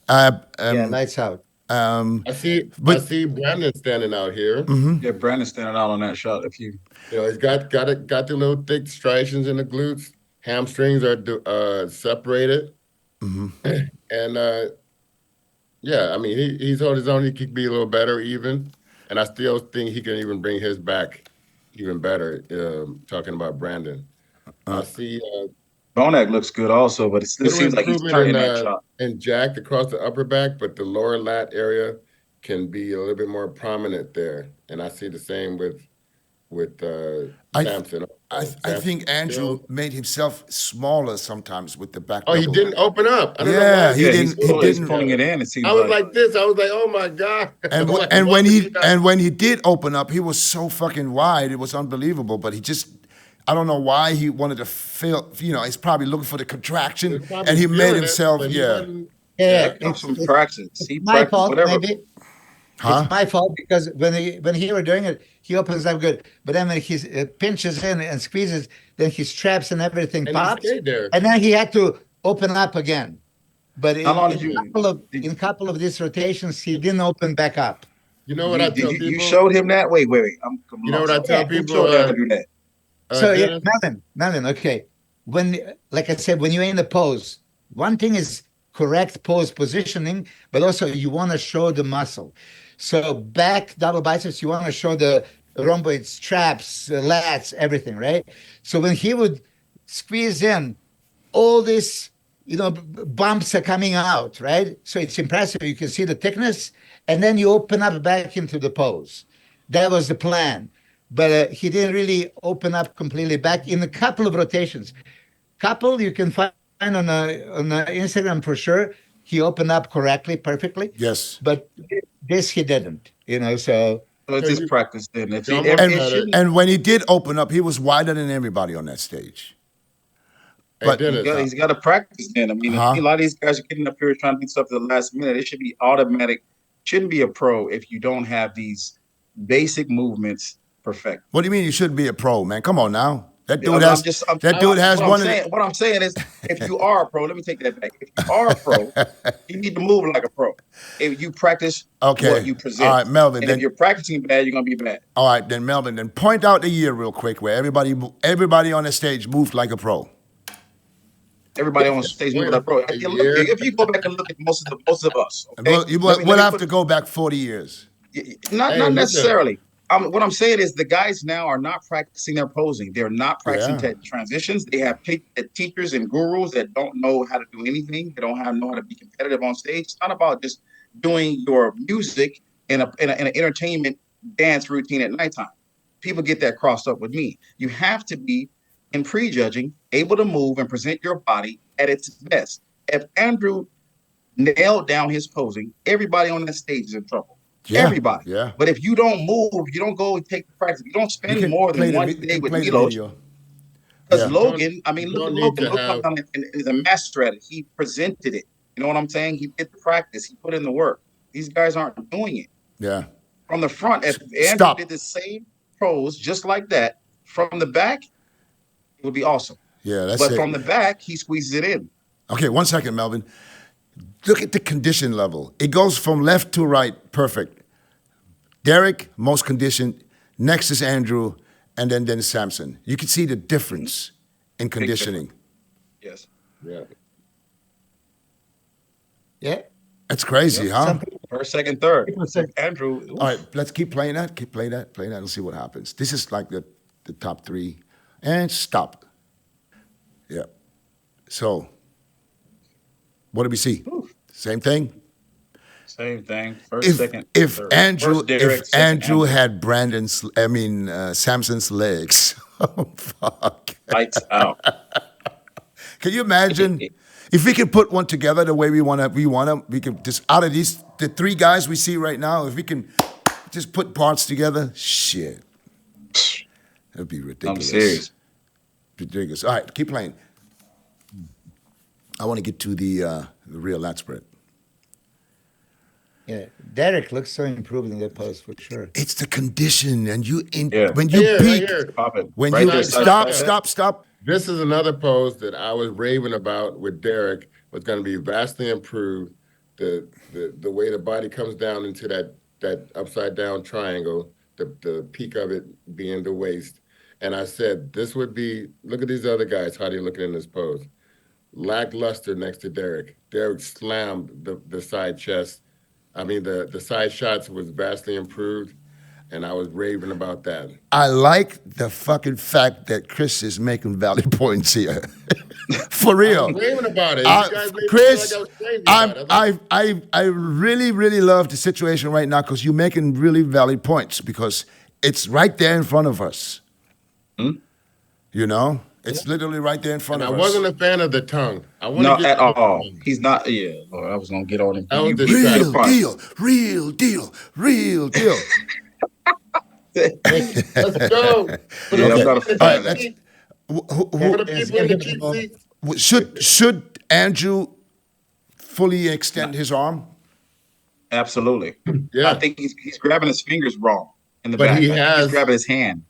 yeah, lights out. I see Brandon standing out here. Yeah, Brandon standing out on that shot. If you You know, he's got the little thick striations in the glutes. Hamstrings are separated. And yeah, I mean he's on his own. He could be a little better even, and I still think he can even bring his back even better. Talking about Brandon, I see bonac looks good also, but it little seems like he's improvement tight in that shot. in Jack across the upper back, but the lower lat area can be a little bit more prominent there, and I see the same with I Samson. I Samson think Andrew still- made himself smaller sometimes with the back Oh, he double. didn't open up. I don't know Yeah, why. he Yeah, didn't. He he's didn't. pulling it in. It seems I was like this. I was like, oh my God. And Like, and why when would he you not- and when he did open up, he was so fucking wide. It was unbelievable. But he just, I don't know why he wanted to feel. You know, he's probably looking for the contraction, was probably and he made feeling it, himself. but he Yeah, wasn't- Yeah, that comes from it's practice. He my practiced fault, whatever. maybe. huh? It's my fault because when he were doing it, he opens up good, but then when he pinches in and squeezes, then his straps and everything And he pops, stayed there. and then he had to open up again. But How long in did you? in couple of these rotations, he didn't open back up. You know what I tell You people? showed him that? Wait. I'm You know what I lost. tell Yeah. Who people? told him to do that? So yeah, Dennis? Melvin, okay. When, like I said, when you're in the pose, one thing is correct pose positioning, but also you want to show the muscle. So back double biceps, you want to show the rhomboid traps, lats, everything, right? So when he would squeeze in, all this, bumps are coming out, right? So it's impressive. You can see the thickness, and then you open up back into the pose. That was the plan. But he didn't really open up completely back in a couple of rotations. Couple you can find on Instagram for sure. He opened up correctly, perfectly. Yes. But this he didn't, so So it's So just you- practice then. If he, Y'all if, must it have shouldn't, And when he did open up, he was wider than everybody on that stage. Hey, But- Dennis, he's got to practice then. I mean, Huh? a lot of these guys are getting up here trying to do stuff at the last minute. It should be automatic. Shouldn't be a pro if you don't have these basic movements perfect. What do you mean you shouldn't be a pro, man? Come on now. That dude I'm has. just- that dude has what one I'm of saying, the. what I'm saying is, if you are a pro, let me take that back. If you are a pro, you need to move like a pro. If you practice Okay. what you present, All right, Melvin, and then- if you're practicing bad, you're gonna be bad. All right, then Melvin, then point out the year real quick where everybody on the stage moved like a pro. Everybody on stage moving like a pro. If you go back and look at most of us, okay? We'll have to go back 40 years. Not Hey, listen. necessarily. What I'm saying is the guys now are not practicing their posing. They're not practicing Yeah. transitions. They have teachers and gurus that don't know how to do anything. They don't know how to be competitive on stage. It's not about just doing your music in an entertainment dance routine at nighttime. People get that crossed up with me. You have to be in prejudging, able to move and present your body at its best. If Andrew nailed down his posing, everybody on that stage is in trouble. Yeah, Everybody. yeah. But if you don't move, you don't go and take the practice, you don't You spend can more play than one you day can with play the Milos. video. Because Yeah. Logan, I mean, You look at don't need Logan. to Logan have. is a master at it. He presented it. You know what I'm saying? He did the practice. He put in the work. These guys aren't doing it. Yeah. From the front, if Andrew Stop. did the same pose just like that, from the back, it would be awesome. Yeah, that's But it. from the back, he squeezes it in. Okay, 1 second, Melvin. Look at the condition level. It goes from left to right, perfect. Derek, most conditioned. Next is Andrew, and then Samson. You can see the difference in conditioning. Yes. Yeah. Yeah. That's crazy, huh? Some people, First, second, third. people say, Andrew. Oof. All right, let's keep playing that. Keep playing that. Play that. Let's see what happens. This is like the top three. And stop. Yeah. So, what do we see? Oof. Same thing. Same thing. First, second, If third. Andrew First Derek, if second Andrew had Samson's legs, oh fuck! lights out. Can you imagine if we could put one together the way we want to? We could just out of the three guys we see right now, if we can just put parts together, shit, that'd be ridiculous. I'm serious. Ridiculous. All right, keep playing. I want to get to the real lat spread. yeah, Derek looks so improved in that pose for sure. It's the condition, and Yeah. when you Right peak, here. Pop it. when Right you there, stop. This is another pose that I was raving about with Derek. Was going to be vastly improved. The way the body comes down into that upside down triangle, the peak of it being the waist. And I said, this would be, look at these other guys, how they're looking in this pose. Lackluster next to Derek. Derek slammed the side chest. I mean, the side shots was vastly improved, and I was raving about that. I like the fucking fact that Chris is making valid points here. For real. I was raving about it. You guys made me Chris, feel like I was crazy about it. I really, really love the situation right now because you're making really valid points because it's right there in front of us. You know? It's literally right there in front And of I us. wasn't a fan of the tongue. I want No, to get at all. He's not. Yeah, Lord, I was gonna get on him. I was You- distracted. Real deal. Let's go. For Yeah, I'm not a the fan of cheap that. seats. For the people in the cheap seats. Should Andrew fully extend his arm? Absolutely. Yeah. I think he's grabbing his fingers wrong in the But back. he I think has- he's grabbing his hand.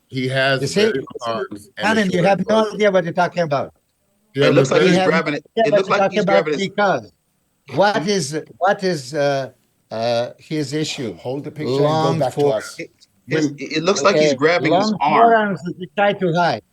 He has You see, very good arms. and a Alan, you short have no voice. idea what you're talking about. You have It looks a like very- he's You have grabbing it. no idea It what looks you're like talking he's about grabbing his. because what is his issue? Hold the picture and go back to us. It looks like he's grabbing his long arm. forearms that you try to hide.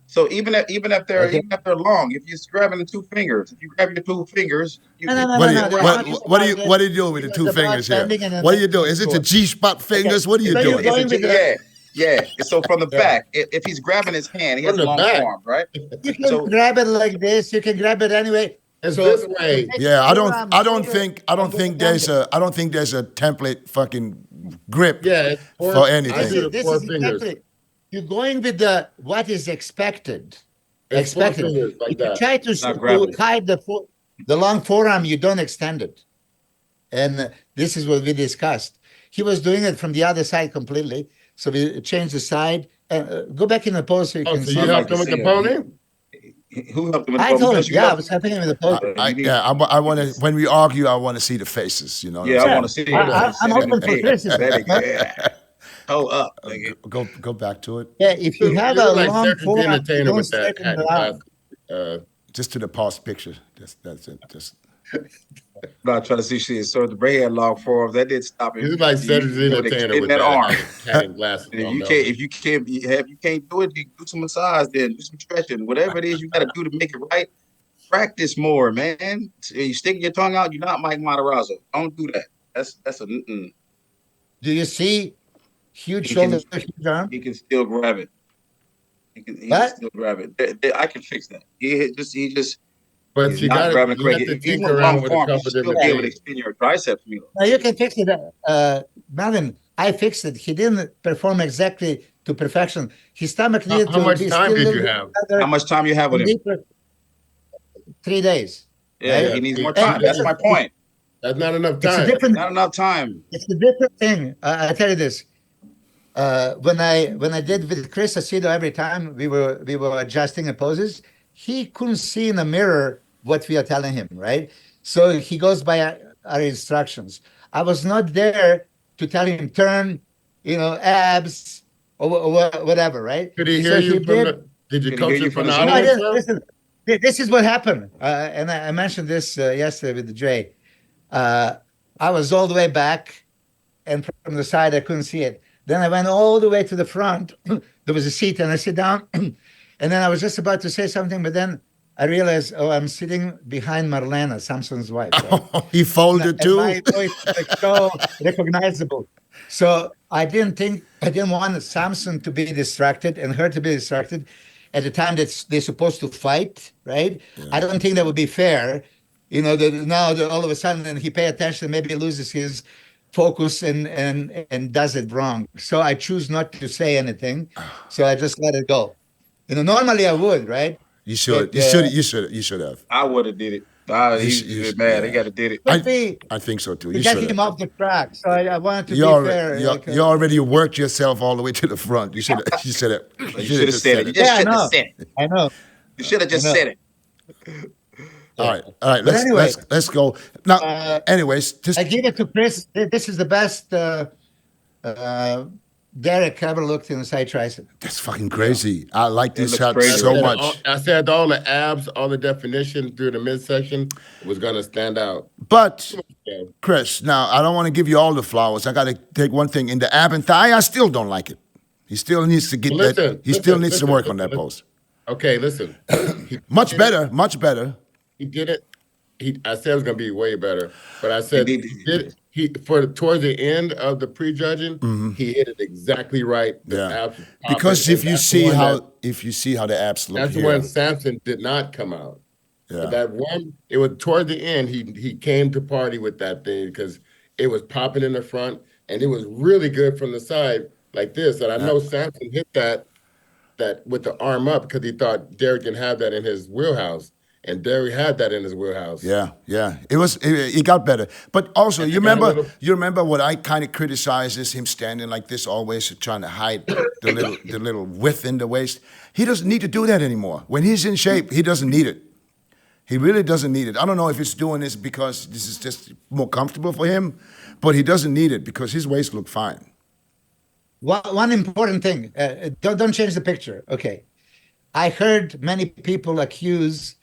So even if they're Okay. long, if you're grabbing the two fingers, if you grab your two fingers, you, No, no, no, What no, are no, you, they're what, not what are you, about what are you doing with the it's two about fingers here? bending and then What are you doing? Is it the short. G-spot fingers? What are you So doing? you're going with the- yeah. So from the Yeah. back, if he's grabbing his hand, he has From the long back. arms, right? You can So- grab it like this. You can grab it anyway. It's this way. Yeah, I don't forearm think there's a template fucking grip. Yeah. It's For anything. I do the This four is fingers. exactly. You're going with the what is expected. It's four Expected. fingers like If you that. try to Not grabbing. hide the long forearm, you don't extend it. And this is what we discussed. He was doing it from the other side completely. So we changed the side. Go back in the pose so you Oh, can so see. you I'd helped like him to with the see it. pony? Who helped him? With I the told him, because you yeah, I helped- was helping him with the pose. I want to. When we argue, I want to see the faces. You know. what Yeah, I'm I want to see it. I'm open for criticism. Yeah. Hold up, nigga. saying? Go back to it. Yeah, if you have a look like long Cedric the forearm, you Entertainer don't with that straighten hat it and out. Just to the pause picture. That's it. Just I'm not trying to see shit. So the Bray had long forearms. That did stop him. He's like Cedric the You would Entertainer extend with that arm. hat and glasses And on. if you can't do it, you do some massage, then do some stretching, whatever it is you got to do to make it right. Practice more, man. You sticking your tongue out, you're not Mike Matarazzo. Don't do that. That's a. Do you see huge He can- shoulders, huge arm? He can still grab it. He can What? still grab it. I can fix that. He just. But he's you not got grabbing to it correctly. tinker Even around long with a form, you couple should still different be able to things. extend your triceps. Milo. No, you can fix it. Melvin, I fixed it. He didn't perform exactly to perfection. His stomach needed How to much be time still did a you little have? better How much time you have with and him? deeper. 3 days. Yeah, right? he needs more And time. That's my point. That's not enough it's a time. different, Not enough time. it's a different thing. I tell you this. When I did with Chris Acedo, every time we were adjusting the poses, he couldn't see in the mirror what we are telling him, right? So he goes by our instructions. I was not there to tell him turn, abs or whatever, right? Could he hear So he you from did. the? Did you Could he hear coach you him from from the the Zoom? No, I audience, didn't. bro? Listen, this is what happened, and I mentioned this yesterday with Dre. Uh, I was all the way back, and from the side I couldn't see it. Then I went all the way to the front. There was a seat, and I sit down, and then I was just about to say something, but then I realized, oh, I'm sitting behind Marlena, Samson's wife, right? He folded And too. my voice is like so recognizable. So I didn't want Samson to be distracted and her to be distracted at the time that they're supposed to fight, right? I don't think that would be fair. That now that all of a sudden then he pay attention, maybe loses his focus and does it wrong. So I choose not to say anything. So I just let it go. Normally I would, right? You should. But You should. You should. You should have. I would have did it. He's mad. He Yeah. got to did it. could be I think so too. to You get should him have. off the track. So I wanted to You be already, fair. you already worked yourself all the way to the front. You should. You should have. You should have said it. You just Yeah, I should have know. said it. I know. You should have just I know. said it. All right. All right. But Let's anyway, let's go now. uh, Anyways, just I give it to Chris. This is the best Derek ever looked in the side tricep. that's fucking crazy. I like this looks shot crazy. so said much. I said all the abs, all the definition through the midsection was gonna stand out. But Yeah. Chris, now I don't want to give you all the flowers. I got to take one thing in the ab and thigh. I still don't like it. He still needs to get Well, that. He still needs to work on that pose. Okay, listen. Much better. Much better. He did it. I said it was gonna be way better, but I said He he did. did. Towards the end of the prejudging, he hit it exactly right. The Mm-hmm. Yeah. abs was popping, Because and if you that's see the one how that- the abs look that's here, when Samson did not come out. yeah. But that one, it was toward the end. He came to party with that thing because it was popping in the front and it was really good from the side like this. And I know Samson hit that with the arm up because he thought Derek didn't have that in his wheelhouse, and Derek had that in his wheelhouse. Yeah, yeah. It got better. But also, And you it got a remember little- you remember what I kind of criticize is him standing like this always trying to hide the little width in the waist. He doesn't need to do that anymore. When he's in shape, he doesn't need it. He really doesn't need it. I don't know if it's doing this because this is just more comfortable for him, but he doesn't need it because his waist look fine. One important thing. Don't change the picture. Okay. I heard many people accuse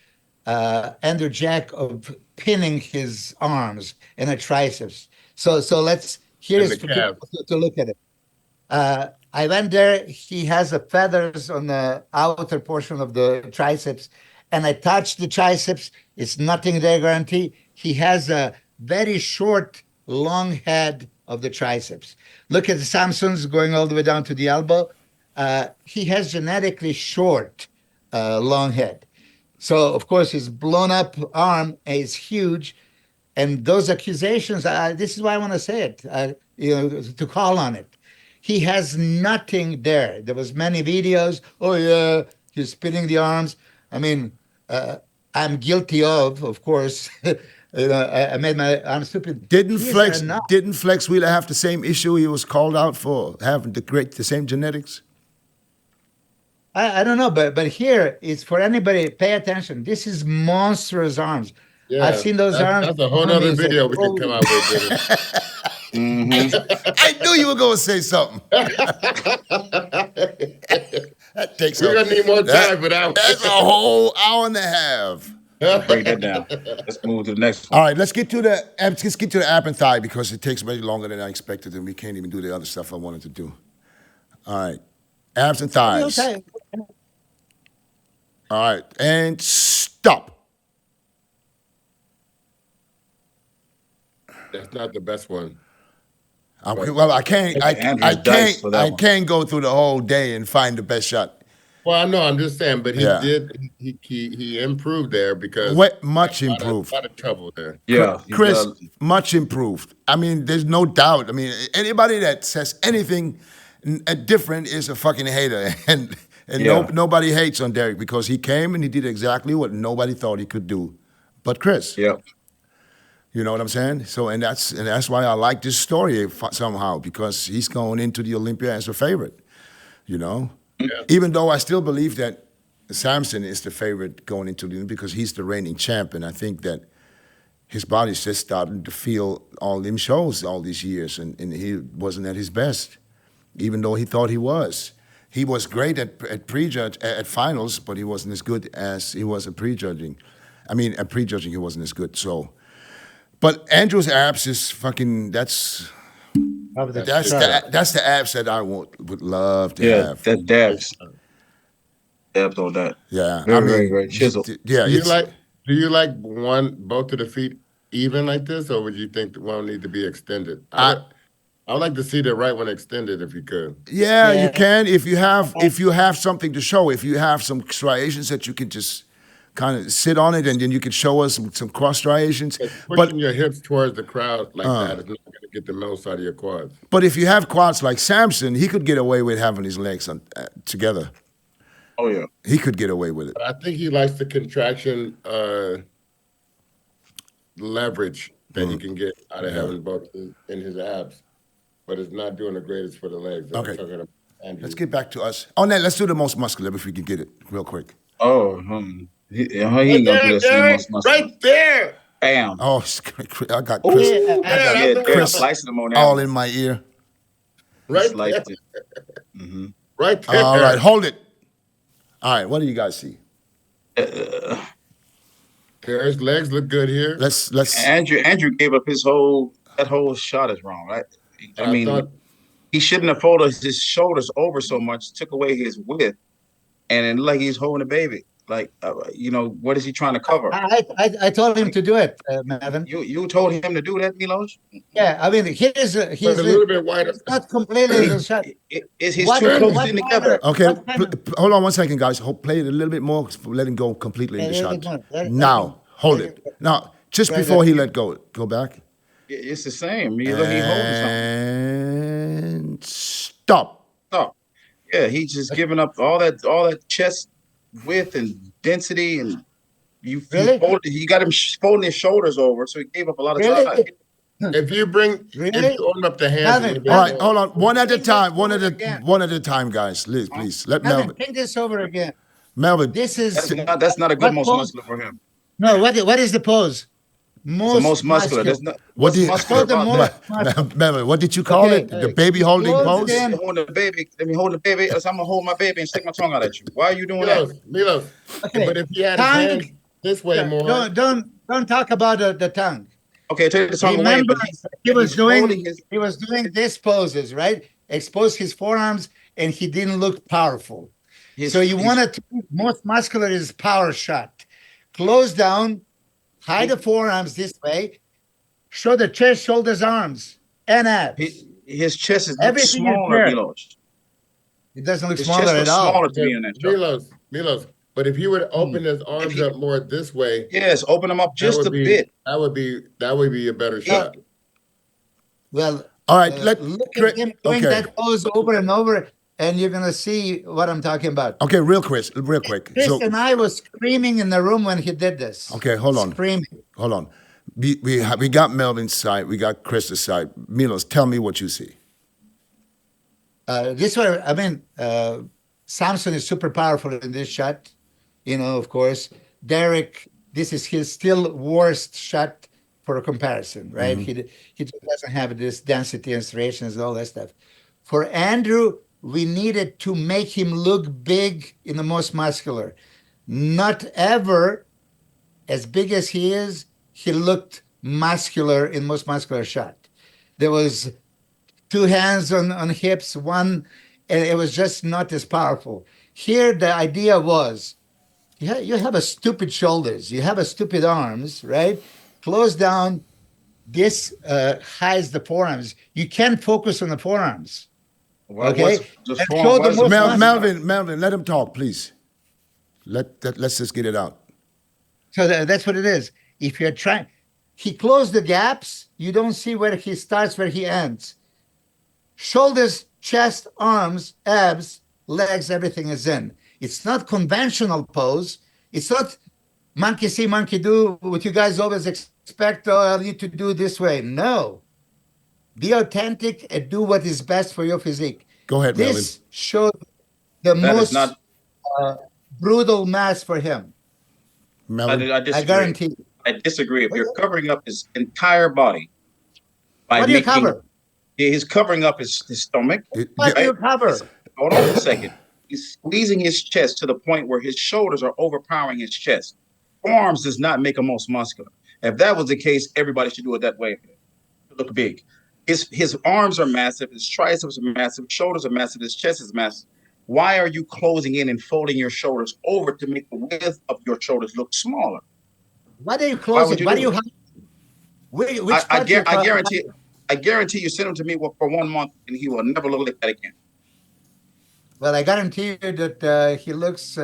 Andrew Jack of pinning his arms and the triceps. So here's And the for people calves. to look at it. I went there. He has the feathers on the outer portion of the triceps, and I touched the triceps. It's nothing there, guarantee. He has a very short, long head of the triceps. Look at the Samsons going all the way down to the elbow. He has genetically short, long head. So, of course, his blown up arm is huge. And those accusations, this is why I want to say it, to call on it. He has nothing there. There was many videos. Oh, yeah, he's spinning the arms. I mean, I'm guilty of course. I made my arm stupid. Didn't These Flex are not- Wheeler have the same issue he was called out for, having the same genetics? I don't know, but here it's for anybody. Pay attention. This is monstrous arms. Yeah, I've seen those arms. That's a whole Armies other that- video we can come out with. I knew you were going to say something. That takes We're gonna need more time for that one. That's a whole hour and a half. Break that down. Let's move to the next one. All right, let's get to the ab and thigh because it takes way longer than I expected, and we can't even do the other stuff I wanted to do. All right, abs and thighs. Okay. All right, and stop. That's not the best one. Well, I can't. Andrew's dice for that I one. can't go through the whole day and find the best shot. Well, I know. I'm just saying, but he Yeah. did. He improved there because Much improved. A lot of trouble there. Yeah, he Chris, does. much improved. I mean, there's no doubt. I mean, anybody that says anything different is a fucking hater, and Yeah. nobody hates on Derek because he came and he did exactly what nobody thought he could do. but Chris. Yeah. You know what I'm saying? So, and that's why I like this story somehow, because he's going into the Olympia as a favorite. You know, even though I still believe that Samson is the favorite going into the Olympia because he's the reigning champ, and I think that his body's just starting to feel all them shows all these years, and he wasn't at his best, even though he thought he was. He was great at prejudge at finals, but he wasn't as good as he was at prejudging. I mean, at prejudging he wasn't as good. So, but Andrew's abs is fucking. That's the abs that I would love to have. That dabs on that. Yeah, Very chisel. Yeah, Do you like both of the feet even like this, or would you think the one need to be extended? I would like to see the right one extended if you could. Yeah, you can if you have something to show. If you have some striations that you can just kind of sit on it, and then you can show us some cross striations. Pushing your hips towards the crowd like that is not going to get the most out of your quads. But if you have quads like Samson, he could get away with having his legs together. Oh yeah, he could get away with it. But I think he likes the contraction leverage that he can get out of having both in his abs, but it's not doing the greatest for the legs. Okay, let's get back to us. Oh, no, let's do the most muscular if we can get it real quick. Oh, he ain't gonna do that. Right there. Bam. Oh, I got Chris. I got Chris slicing them on that. All in my ear. Right there. Right there. All right, hold it. All right, what do you guys see? His legs look good here. Let's. Andrew gave up his whole shot is wrong, right? I mean, he shouldn't have folded his shoulders over so much, took away his width, and it looked like he's holding a baby. Like, what is he trying to cover? I told him to do it, Melvin. You told him to do that, Milos? Yeah, I mean, he's a little bit wider. It's not completely the shot. Is his two close in together? Okay, hold on one second, guys. Play it a little bit more. Let him go completely in the shot. Now, hold it. Now, just before he let go back. It's the same. He holding something. And stop. Yeah, he's just giving up all that chest width and density, and he got him folding his shoulders over, so he gave up a lot of time. If you open up the hands, all right, hold on, one at a time, guys. Please let Melvin. Think this over again. Melvin, that's not a good most muscular for him. No, what is the pose? Most muscular. Melvin, what did you call it? The baby holding pose? Let me hold the baby. I'm gonna hold my baby and stick my tongue out at you. Why are you doing that? Milos. Okay. But if he had his hands this way more. Don't talk about the tongue. Okay, take the tongue Remember, away. He was doing these poses, right? Expose his forearms, and he didn't look powerful. So you wanted to most muscular is power shot. Close down. Hide the forearms this way. Show the chest, shoulders, arms, and abs. His chest is smaller, Milos. It doesn't look smaller at all. Smaller to me in that Milos. But if he would open his arms up more this way, yes, open them up just a bit. That would be a better shot. Well, all right. Look at him doing that pose over and over, and you're gonna see what I'm talking about. Okay, real quick. Chris and I was screaming in the room when he did this. Okay, hold on. Screaming. Hold on. We got Melvin's side. We got Chris's side. Milos, tell me what you see. This one, I mean, Samson is super powerful in this shot. Of course, Derek. This is his still worst shot for a comparison, right? Mm-hmm. He doesn't have this density and striations and all that stuff. For Andrew, we needed to make him look big in the most muscular. Not ever as big as he is, he looked muscular in most muscular shot. There was two hands on hips, one, and it was just not as powerful. Here, the idea was, you have a stupid shoulders, you have a stupid arms, right? Close down, this hides the forearms. You can't focus on the forearms. Well, okay, Melvin, let him talk, please. Let's just get it out. So that's what it is. If you're trying, he closed the gaps. You don't see where he starts, where he ends. Shoulders, chest, arms, abs, legs, everything is in. It's not conventional pose. It's not monkey see, monkey do. What you guys always expect, oh, I need to do this way. No, be authentic and do what is best for your physique. Go ahead, Melvin. This showed the That is not. most uh, brutal mass for him. Melvin. I I disagree. guarantee. I disagree. If you're covering up his entire body by What do you making, cover? he's covering up his stomach, What do right? you cover? Hold on a second. He's squeezing his chest to the point where his shoulders are overpowering his chest. Arms does not make him most muscular. If that was the case, everybody should do it that way. Look big. His arms are massive. His triceps are massive. Shoulders are massive. His chest is massive. Why are you closing in and folding your shoulders over to make the width of your shoulders look smaller? What are you Why would closing? you What do do you it? have? Which I, part you I guarantee. I guarantee you send him to me for 1 month and he will never look like that again. Well, I guarantee you that he looks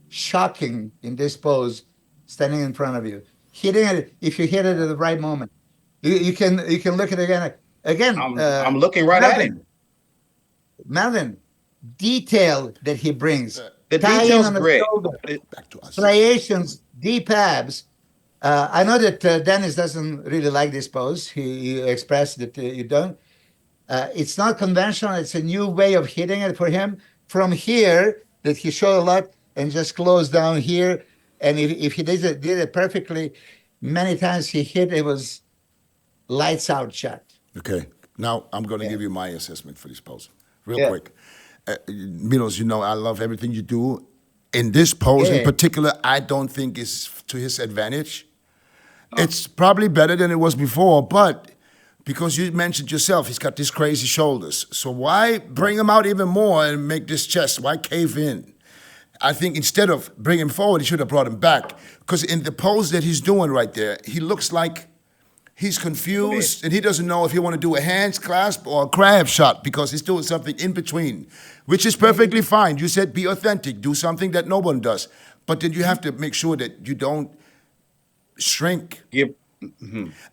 shocking in this pose, standing in front of you, hitting it. If you hit it at the right moment, you can look at it again. Again, I'm looking right at him. Melvin, detail that he brings, The tying detail's on the great. shoulder, Back to us. striations, deep abs. I know that Dennis doesn't really like this pose. He expressed that you don't. It's not conventional. It's a new way of hitting it for him. From here, that he showed a lot, and just close down here. And if he did it perfectly, many times he hit, it was lights out shot. Okay. Now I'm going to give you my assessment for this pose, real Yeah. quick. Milos, you know I love everything you do. In this pose in Yeah. particular, I don't think it's to his advantage. It's probably better than it was before, but because you mentioned yourself, he's got these crazy shoulders. So why bring him out even more and make this chest? Why cave in? I think instead of bringing him forward, he should have brought him back. Because in the pose that he's doing right there, he looks like he's confused and he doesn't know if he want to do a hands clasp or a crab shot because he's doing something in between, which is perfectly fine. You said be authentic, do something that no one does. But then you have to make sure that you don't shrink. Give.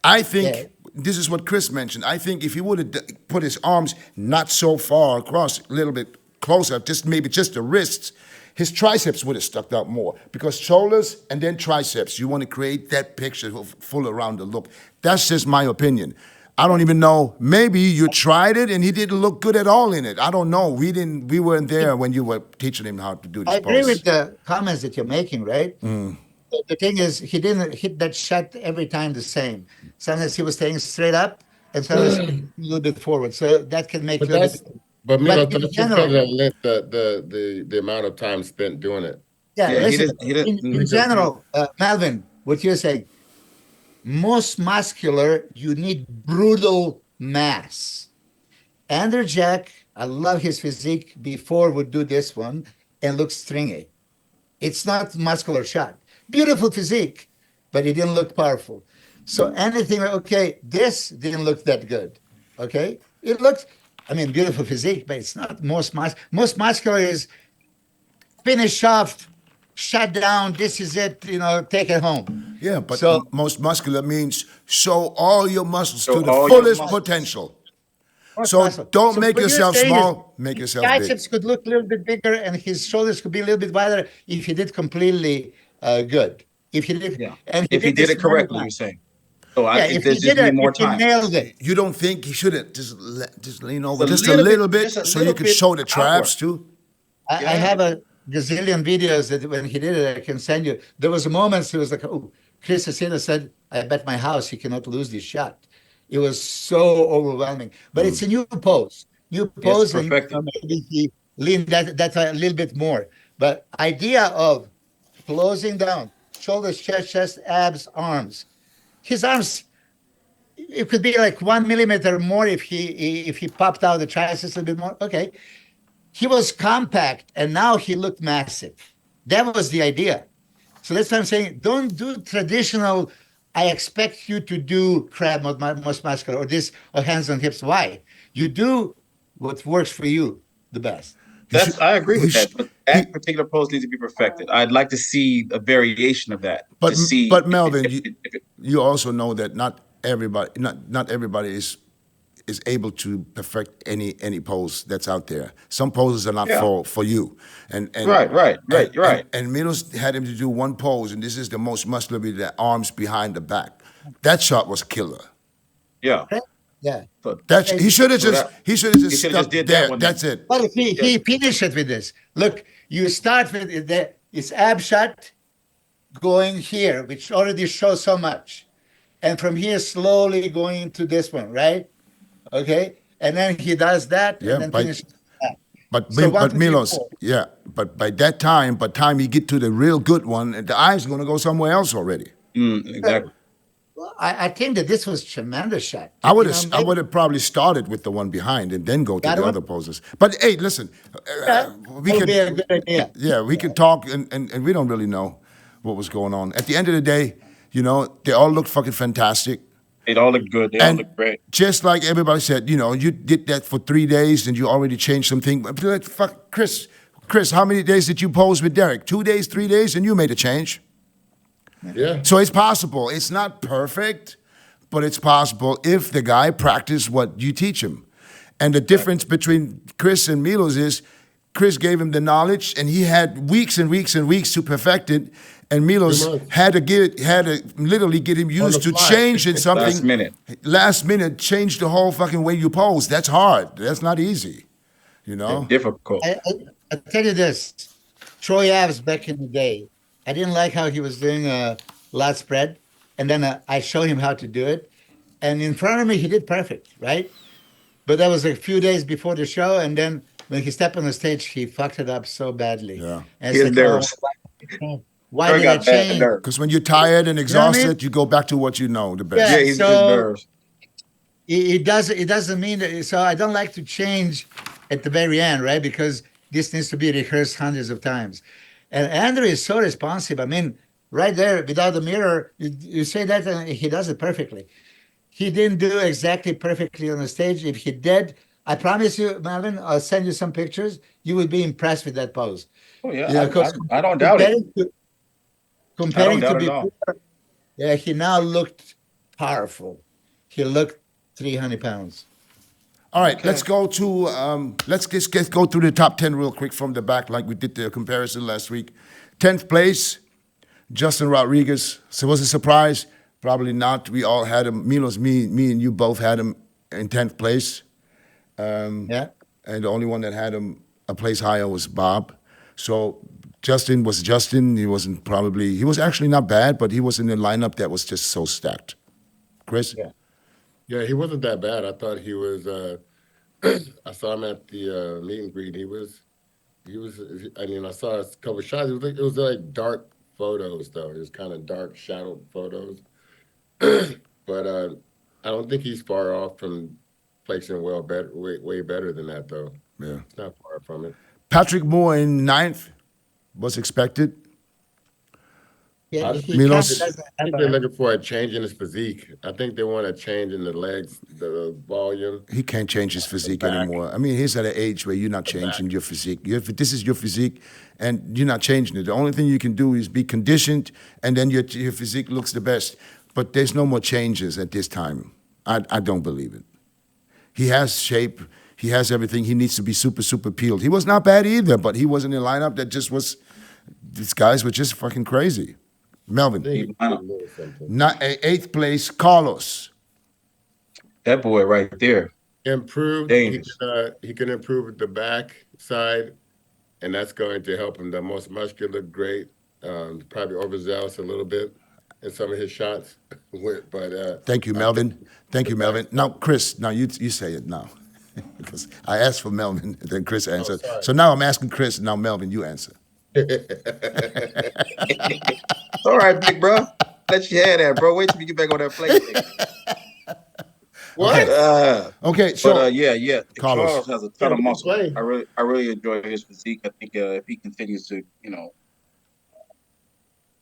I think Yeah. this is what Chris mentioned. I think if he would have put his arms not so far across, a little bit closer, just maybe just the wrists, his triceps would have stuck out more. Because shoulders and then triceps, you want to create that picture full around the look. That's just my opinion. I don't even know. Maybe you tried it and he didn't look good at all in it. I don't know. We weren't there when you were teaching him how to do this I agree pose. with the comments that you're making, right? The thing is, he didn't hit that shot every time the same. Sometimes he was staying straight up, and sometimes a little bit forward. So that can make But you a that's bit. but Milo, But in that's general, because of the amount of time spent doing it. yeah, Yeah, he listen. didn't. He didn't. In general, Melvin, what you're saying, most muscular, you need brutal mass. Andrew Jack, I love his physique. Before would do this one and look stringy. It's not muscular shot. Beautiful physique, but it didn't look powerful. So anything, okay, this didn't look that good. Okay, it looks, I mean, beautiful physique, but it's not most muscular is finish off, shut down. This is it. Take it home. Yeah, but So most muscular means show all your muscles Show to the all your fullest muscles. potential. most So muscle. don't So make what you're yourself saying is small, make his yourself big. biceps could look a little bit bigger, and his shoulders could be a little bit wider if he did completely good. If he did, Yeah. and he If he did did this it correctly, you're times. saying. So Yeah, it if he just did need it, more if he time. nailed it. You don't think he should have just lean over Just just a little bit just a so little you could bit show the outward. traps too? I Yeah. have a gazillion videos that when he did it, I can send you. There was moments he was like, "Oh, Chris Asina said, I bet my house he cannot lose this shot." It was so overwhelming. But it's a new pose, Yes, and perfected. maybe he leaned that a little bit more. But idea of closing down, shoulders, chest, abs, arms. His arms, it could be like 1 millimeter more if he popped out the triceps a little bit more. Okay, he was compact and now he looked massive. That was the idea. So that's what I'm saying. Don't do traditional. I expect you to do crab most muscular or this or hands on hips. Why? You do what works for you the best. I agree He with sh- that, but he- that particular pose needs to be perfected. I'd like to see a variation of that But to see but Melvin, if it, you also know that not everybody is is able to perfect any pose that's out there. Some poses are not Yeah. for you. And Right. Milos had him to do one pose, and this is the most muscular with the arms behind the back. That shot was killer. Yeah. Yeah. So, That's he Crazy. should have so just that he should have he just should have just stuck did that there. one then. That's it. But Yeah. he finished it with this. Look, you start with it's ab shot going here, which already shows so much. And from here, slowly going into this one, right? Okay. And then he does that Yeah, and then by finishes that. But So one, two, three, Milos, four. yeah, but by that time, by the time you get to the real good one, the eye's gonna go somewhere else already. Exactly. Well, I think that this was tremendous shot. I Maybe would have probably started with the one behind and then go to that the one. other poses. But hey, listen, Yeah, we that would be a could, good idea. yeah, we could talk, and we don't really know what was going on. At the end of the day, they all looked fucking fantastic. They all look good. They all And look great. just like everybody said, you did that for 3 days and you already changed something. But fuck, Chris, how many days did you pose with Derek? 2 days, 3 days, and you made a change. Yeah. So it's possible. It's not perfect, but it's possible if the guy practiced what you teach him. And the difference between Chris and Milos is Chris gave him the knowledge, and he had weeks and weeks and weeks to perfect it. And Milos 2 months. had to literally get him used the to fly. change in something. Last minute. Last minute, change the whole fucking way you pose. That's hard. That's not easy. Difficult. I tell you this, Troy Ave's back in the day, I didn't like how he was doing a lat spread, and then I showed him how to do it, and in front of me he did perfect, right? But that was a few days before the show, and then when he stepped on the stage, he fucked it up so badly. Yeah. And His it's like, nerves. why Troy did I got bad change? nerves. Because when you're tired and You know what I mean? exhausted, you go back to what you know the best. Yeah. Yeah, his So- nerves. It doesn't mean that. So I don't like to change at the very end, right? Because this needs to be rehearsed hundreds of times. And Andrew is so responsive. I mean, right there without the mirror, you say that and he does it perfectly. He didn't do exactly perfectly on the stage. If he did, I promise you, Melvin, I'll send you some pictures. You would be impressed with that pose. Oh yeah, You know, 'cause I don't doubt it. comparing doubt to it at all. before, yeah, he now looked powerful. He looked 300 pounds. All right, let's go to let's just go through the top 10 real quick from the back, like we did the comparison last week. 10th place, Justin Rodriguez. So was it a surprise? Probably not. We all had him. Milos, me and you both had him in 10th place. Yeah. And the only one that had him a place higher was Bob. So Justin was Justin. He was actually not bad, but he was in the lineup that was just so stacked. Chris? Yeah. Yeah, he wasn't that bad. I thought he was. I saw him at the meet and greet. He was. I mean, I saw a couple of shots. It was like dark photos, though. It was kind of dark, shadowed photos. But I don't think he's far off from placing way better than that, though. Yeah. It's not far from it. Patrick Moore in 9th was expected. Yeah, he Milos? kinda doesn't I have think they're a- looking for a change in his physique. I think they want a change in the legs, the volume. He can't change his physique back. anymore. I mean, he's at an age where you're not changing your physique. This is your physique, and you're not changing it. The only thing you can do is be conditioned, and then your physique looks the best. But there's no more changes at this time. I don't believe it. He has shape. He has everything. He needs to be super, super peeled. He was not bad either, but he was in a lineup that just was, these guys were just fucking crazy. Melvin, I think he did a little something. 8th place, Carlos. That boy right there. Improved. Dangerous. He can improve the back side, and that's going to help him. The most muscular, great. Probably overzealous a little bit in some of his shots. But Thank you, Melvin. Thank you, Melvin. Now, Chris, now you say it now. Because I asked for Melvin, and then Chris answered. sorry. So now I'm asking Chris, and now Melvin, you answer. All right, big bro. Let you have that, bro. Wait till you get back on that plate. what? Okay, so Yeah. Carlos. Charles has a ton of Yeah, muscle. play. I really enjoy his physique. I think if he continues to,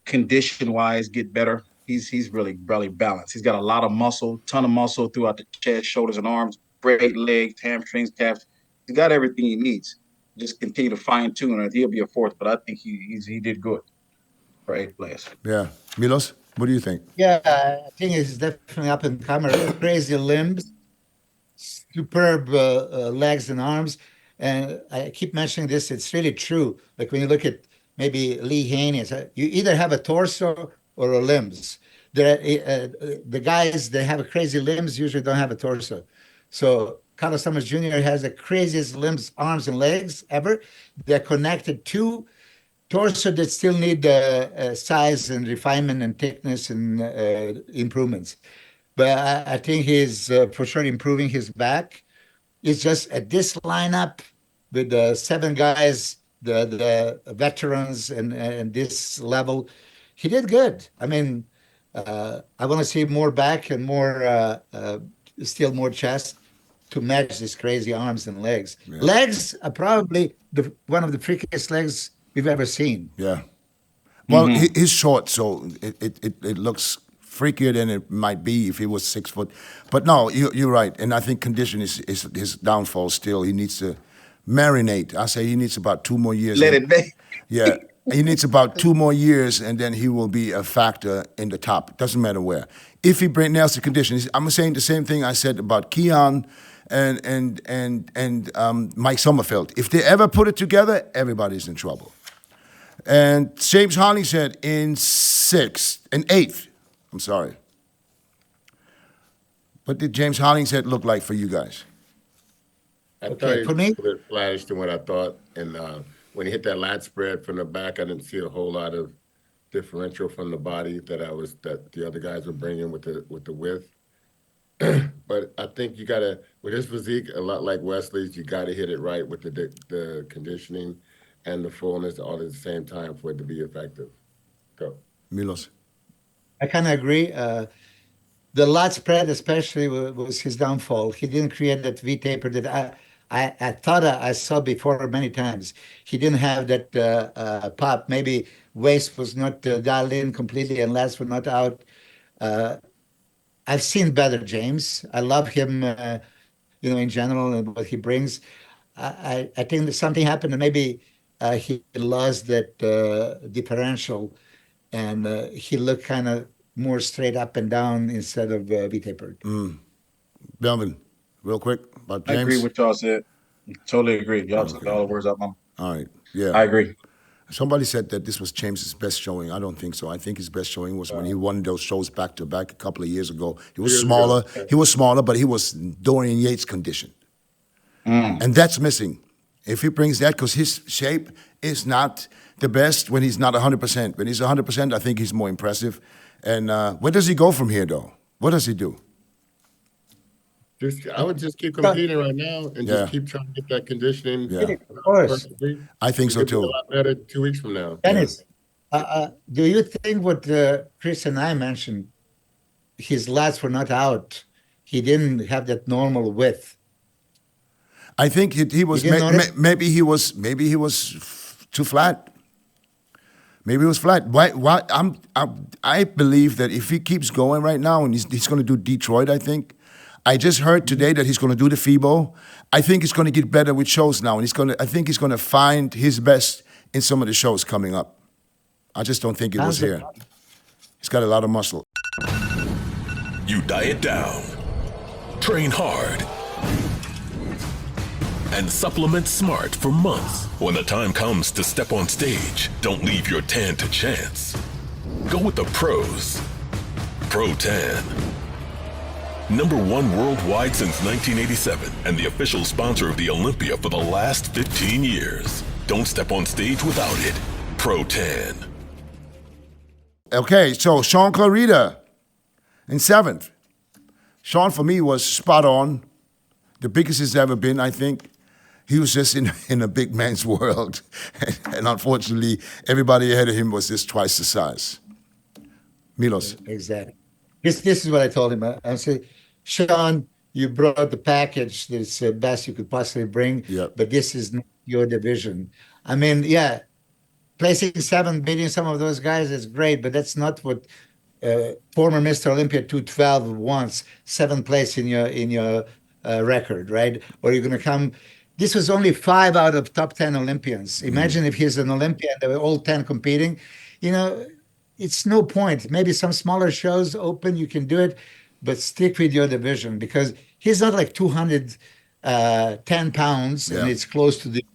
condition-wise get better, he's really balanced. He's got a lot of muscle, ton of muscle throughout the chest, shoulders, and arms. Great legs, hamstrings, calves. He's got everything he needs. Just continue to fine-tune it. He'll be a 4th, but I think he did good for 8th place. Yeah. Milos, what do you think? Yeah, I think he's definitely up and comer. Crazy limbs. superb legs and arms. And I keep mentioning this, it's really true. Like when you look at maybe Lee Haney, you either have a torso or a limbs. The guys that have crazy limbs usually don't have a torso. So Carlos Summers Jr. has the craziest limbs, arms, and legs ever. They're connected to torso that still need size and refinement and thickness and improvements. But I think he's for sure improving his back. It's just at this lineup with the 7 guys, the veterans, and this level, he did good. I mean, I want to see more back and more, still more chest to match these crazy arms and legs. Yeah. Legs are probably one of the freakiest legs we've ever seen. Yeah. Well, he's short, so it looks freakier than it might be if he was 6 foot. But no, you're right. And I think condition is his downfall still. He needs to marinate. I say he needs about 2 more years. Let it be. Yeah. He needs about 2 more years, and then he will be a factor in the top. Doesn't matter where. If he nails the conditions, I'm saying the same thing I said about Keone and Mike Sommerfeld. If they ever put it together, everybody's in trouble. And James Hollingshead in 8th. I'm sorry. What did James Hollingshead look like for you guys? I thought Okay, he for was me, a bit flashed than what I thought. And when he hit that lat spread from the back, I didn't see a whole lot of differential from the body that the other guys were bringing with the width. But I think you gotta, with his physique, a lot like Wesley's, you gotta hit it right with the conditioning and the fullness all at the same time for it to be effective. Go. Milos. I kind of agree. The lat spread, especially, was his downfall. He didn't create that V taper that I thought I saw before many times. He didn't have that pop. Maybe waist was not dialed in completely and lats were not out. I've seen better James. I love him, in general and what he brings. I think that something happened and maybe he lost that differential and he looked kind of more straight up and down instead of V-tapered. Melvin, real quick about James. I agree with y'all said. Totally agree. Y'all took all the words out my mouth. All right. Yeah. I agree. Somebody said that this was James's best showing. I don't think so. I think his best showing was when he won those shows back to back a couple of years ago. He was smaller. He was smaller, but he was Dorian Yates condition. And that's missing. If he brings that, because his shape is not the best when he's not 100%. When he's 100%, I think he's more impressive. And where does he go from here, though? What does he do? I would just keep competing right now and just keep trying to get that conditioning. Yeah. Of course. I think so, It'll be too. a lot better 2 weeks from now. Dennis, do you think what Chris and I mentioned, his lats were not out? He didn't have that normal width. I think he was maybe he was too flat. Maybe it was flat. I believe that if he keeps going right now, and he's going to do Detroit, I think. I just heard today that he's going to do the FIBO. I think he's going to get better with shows now, and I think he's going to find his best in some of the shows coming up. I just don't think it was here. He's got a lot of muscle. You diet down, train hard, and supplement smart for months. When the time comes to step on stage, don't leave your tan to chance. Go with the pros. Pro Tan. #1 worldwide since 1987 and the official sponsor of the Olympia for the last 15 years. Don't step on stage without it. Pro Tan. Okay, so Shaun Clarida in 7th. Shaun, for me, was spot on. The biggest he's ever been, I think. He was just in a big man's world. And unfortunately, everybody ahead of him was just twice the size. Milos. Exactly. This is what I told him. I said, Shaun, you brought the package that's the best you could possibly bring, but this is not your division. I mean, yeah, placing 7th, beating some of those guys is great, but that's not what former Mr. Olympia 212 wants. 7th place in your record, right? Or you're going to come. This was only 5 out of top 10 Olympians. Imagine if he's an Olympian, they were all 10 competing. It's no point. Maybe some smaller shows open, you can do it. but stick with your division because he's not like 210 pounds and Yeah. it's close to the.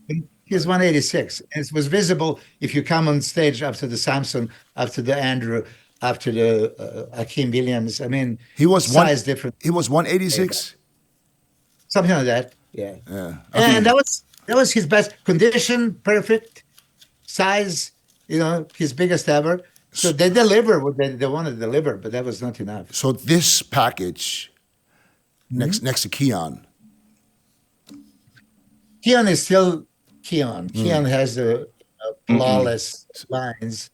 He's 186. And it was visible if you come on stage after the Samson, after the Andrew, after the Akim Williams. I mean, He was size difference, He was 186. something like that. Yeah. Yeah. And that was his best condition, perfect size, his biggest ever. So they deliver what they want to deliver, but that was not enough. So this package next to Keone. Keone is still Keone. Keone has the flawless lines.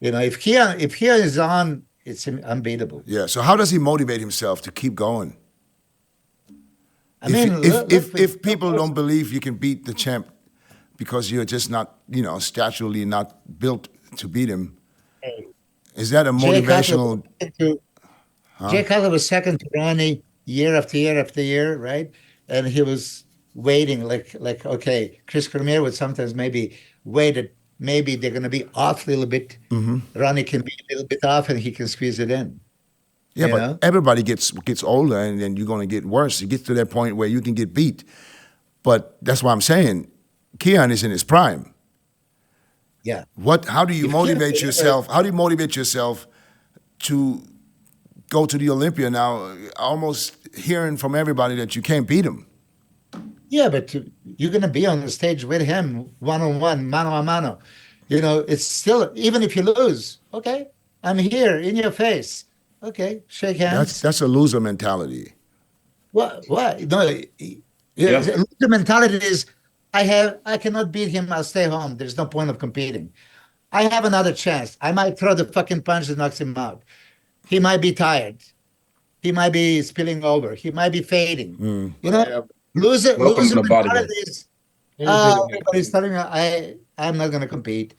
If Keone is on, it's unbeatable. Yeah. So how does he motivate himself to keep going? I mean, If people don't believe you can beat the champ because you're just not, statually not built to beat him, is that a motivational? Jay Cutler was second to Ronnie year after year after year, right? And he was waiting, like okay, Chris Cormier would sometimes maybe wait at maybe they're going to be off a little bit. Ronnie can be a little bit off, and he can squeeze it in. Yeah, but everybody gets older, and then you're going to get worse. You get to that point where you can get beat. But that's why I'm saying Keone is in his prime. Yeah. How do you motivate yourself? How do you motivate yourself to go to the Olympia now, almost hearing from everybody that you can't beat him? Yeah, but you're going to be on the stage with him, one-on-one, mano-a-mano. It's still, even if you lose, okay, I'm here in your face. Okay, shake hands. That's a loser mentality. What? No, the mentality is, I cannot beat him. I'll stay home. There's no point of competing. I have another chance. I might throw the fucking punch that knocks him out. He might be tired. He might be spilling over. He might be fading. Loser mentality is, everybody's telling me I'm not going to compete.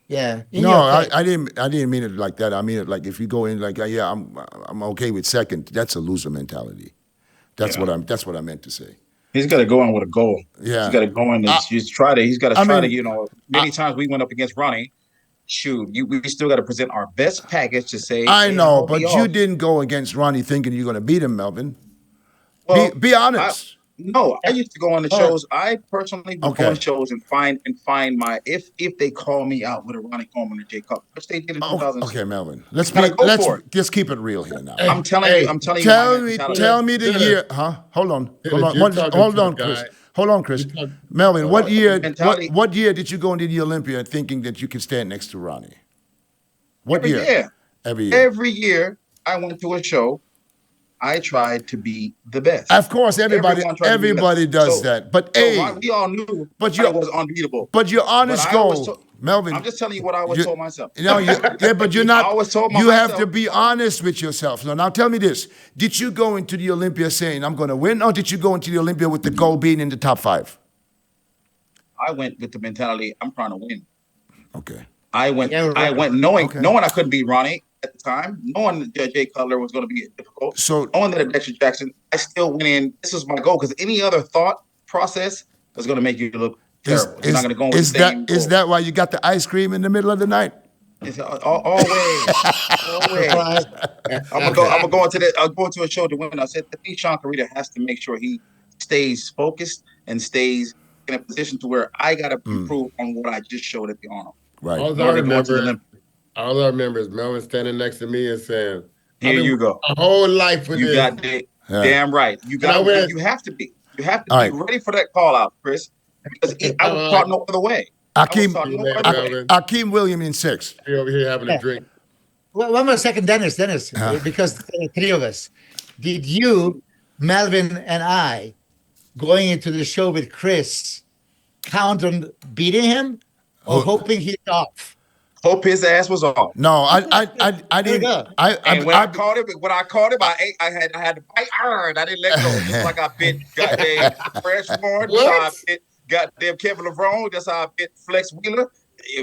Yeah. I didn't mean it like that. I mean it like if you go in like, yeah, I'm okay with second. That's a loser mentality. That's what I meant to say. He's got to go in with a goal. Yeah. He's got to go in and just try to. He's got to try to. Many times we went up against Ronnie. Shoot, we still got to present our best package to say. I know, but you didn't go against Ronnie thinking you're going to beat him, Melvin. Well, be honest. I used to go on the shows. I personally would go on shows and find my if they call me out with a Ronnie Coleman or Jay Cup, which they did in 2006. Okay, Melvin. Let's just keep it real here now. I'm telling you. Tell me the year. Huh? Hold on, Chris. Hold on, Chris. Melvin, what year? What year did you go into the Olympia thinking that you could stand next to Ronnie? What year? Every year. Every year I went to a show. I tried to be the best. Of course, everybody does that. But we all knew I was unbeatable. But your honest goal, Melvin. I'm just telling you what I always told myself. But you're not. I always told myself. You have to be honest with yourself. Now tell me this: did you go into the Olympia saying I'm going to win, or did you go into the Olympia with the goal being in the top 5? I went with the mentality I'm trying to win. Okay. I went knowing I couldn't beat Ronnie at the time, knowing that Jay Cutler was going to be difficult. So knowing that Dexter Jackson, I still went in. This was my goal because any other thought process was going to make you look terrible. It's not going to go with the same goal. Is that why you got the ice cream in the middle of the night? It's always. I'm gonna go into that. I'll go into a show to win. I said I think Shaun has to make sure he stays focused and stays in a position to where I got to improve on what I just showed at the Arnold. Right. All I remember is Melvin standing next to me and saying, "Here you go, a whole life with you this." Damn right. You have to be. You have to be ready for that call out, Chris. Because I was taught no other way. Akim Williams in 6. He over here having a drink. Well, one more second, Dennis, because the three of us, did you, Melvin, and I, going into the show with Chris, count on beating him or hoping he's off? Hope his ass was off. No, I didn't. When I caught him, I had to bite hard. I didn't let go. Just like I bit goddamn Fresh Warren. That's how I bit goddamn Kevin LeBron. That's how I bit Flex Wheeler.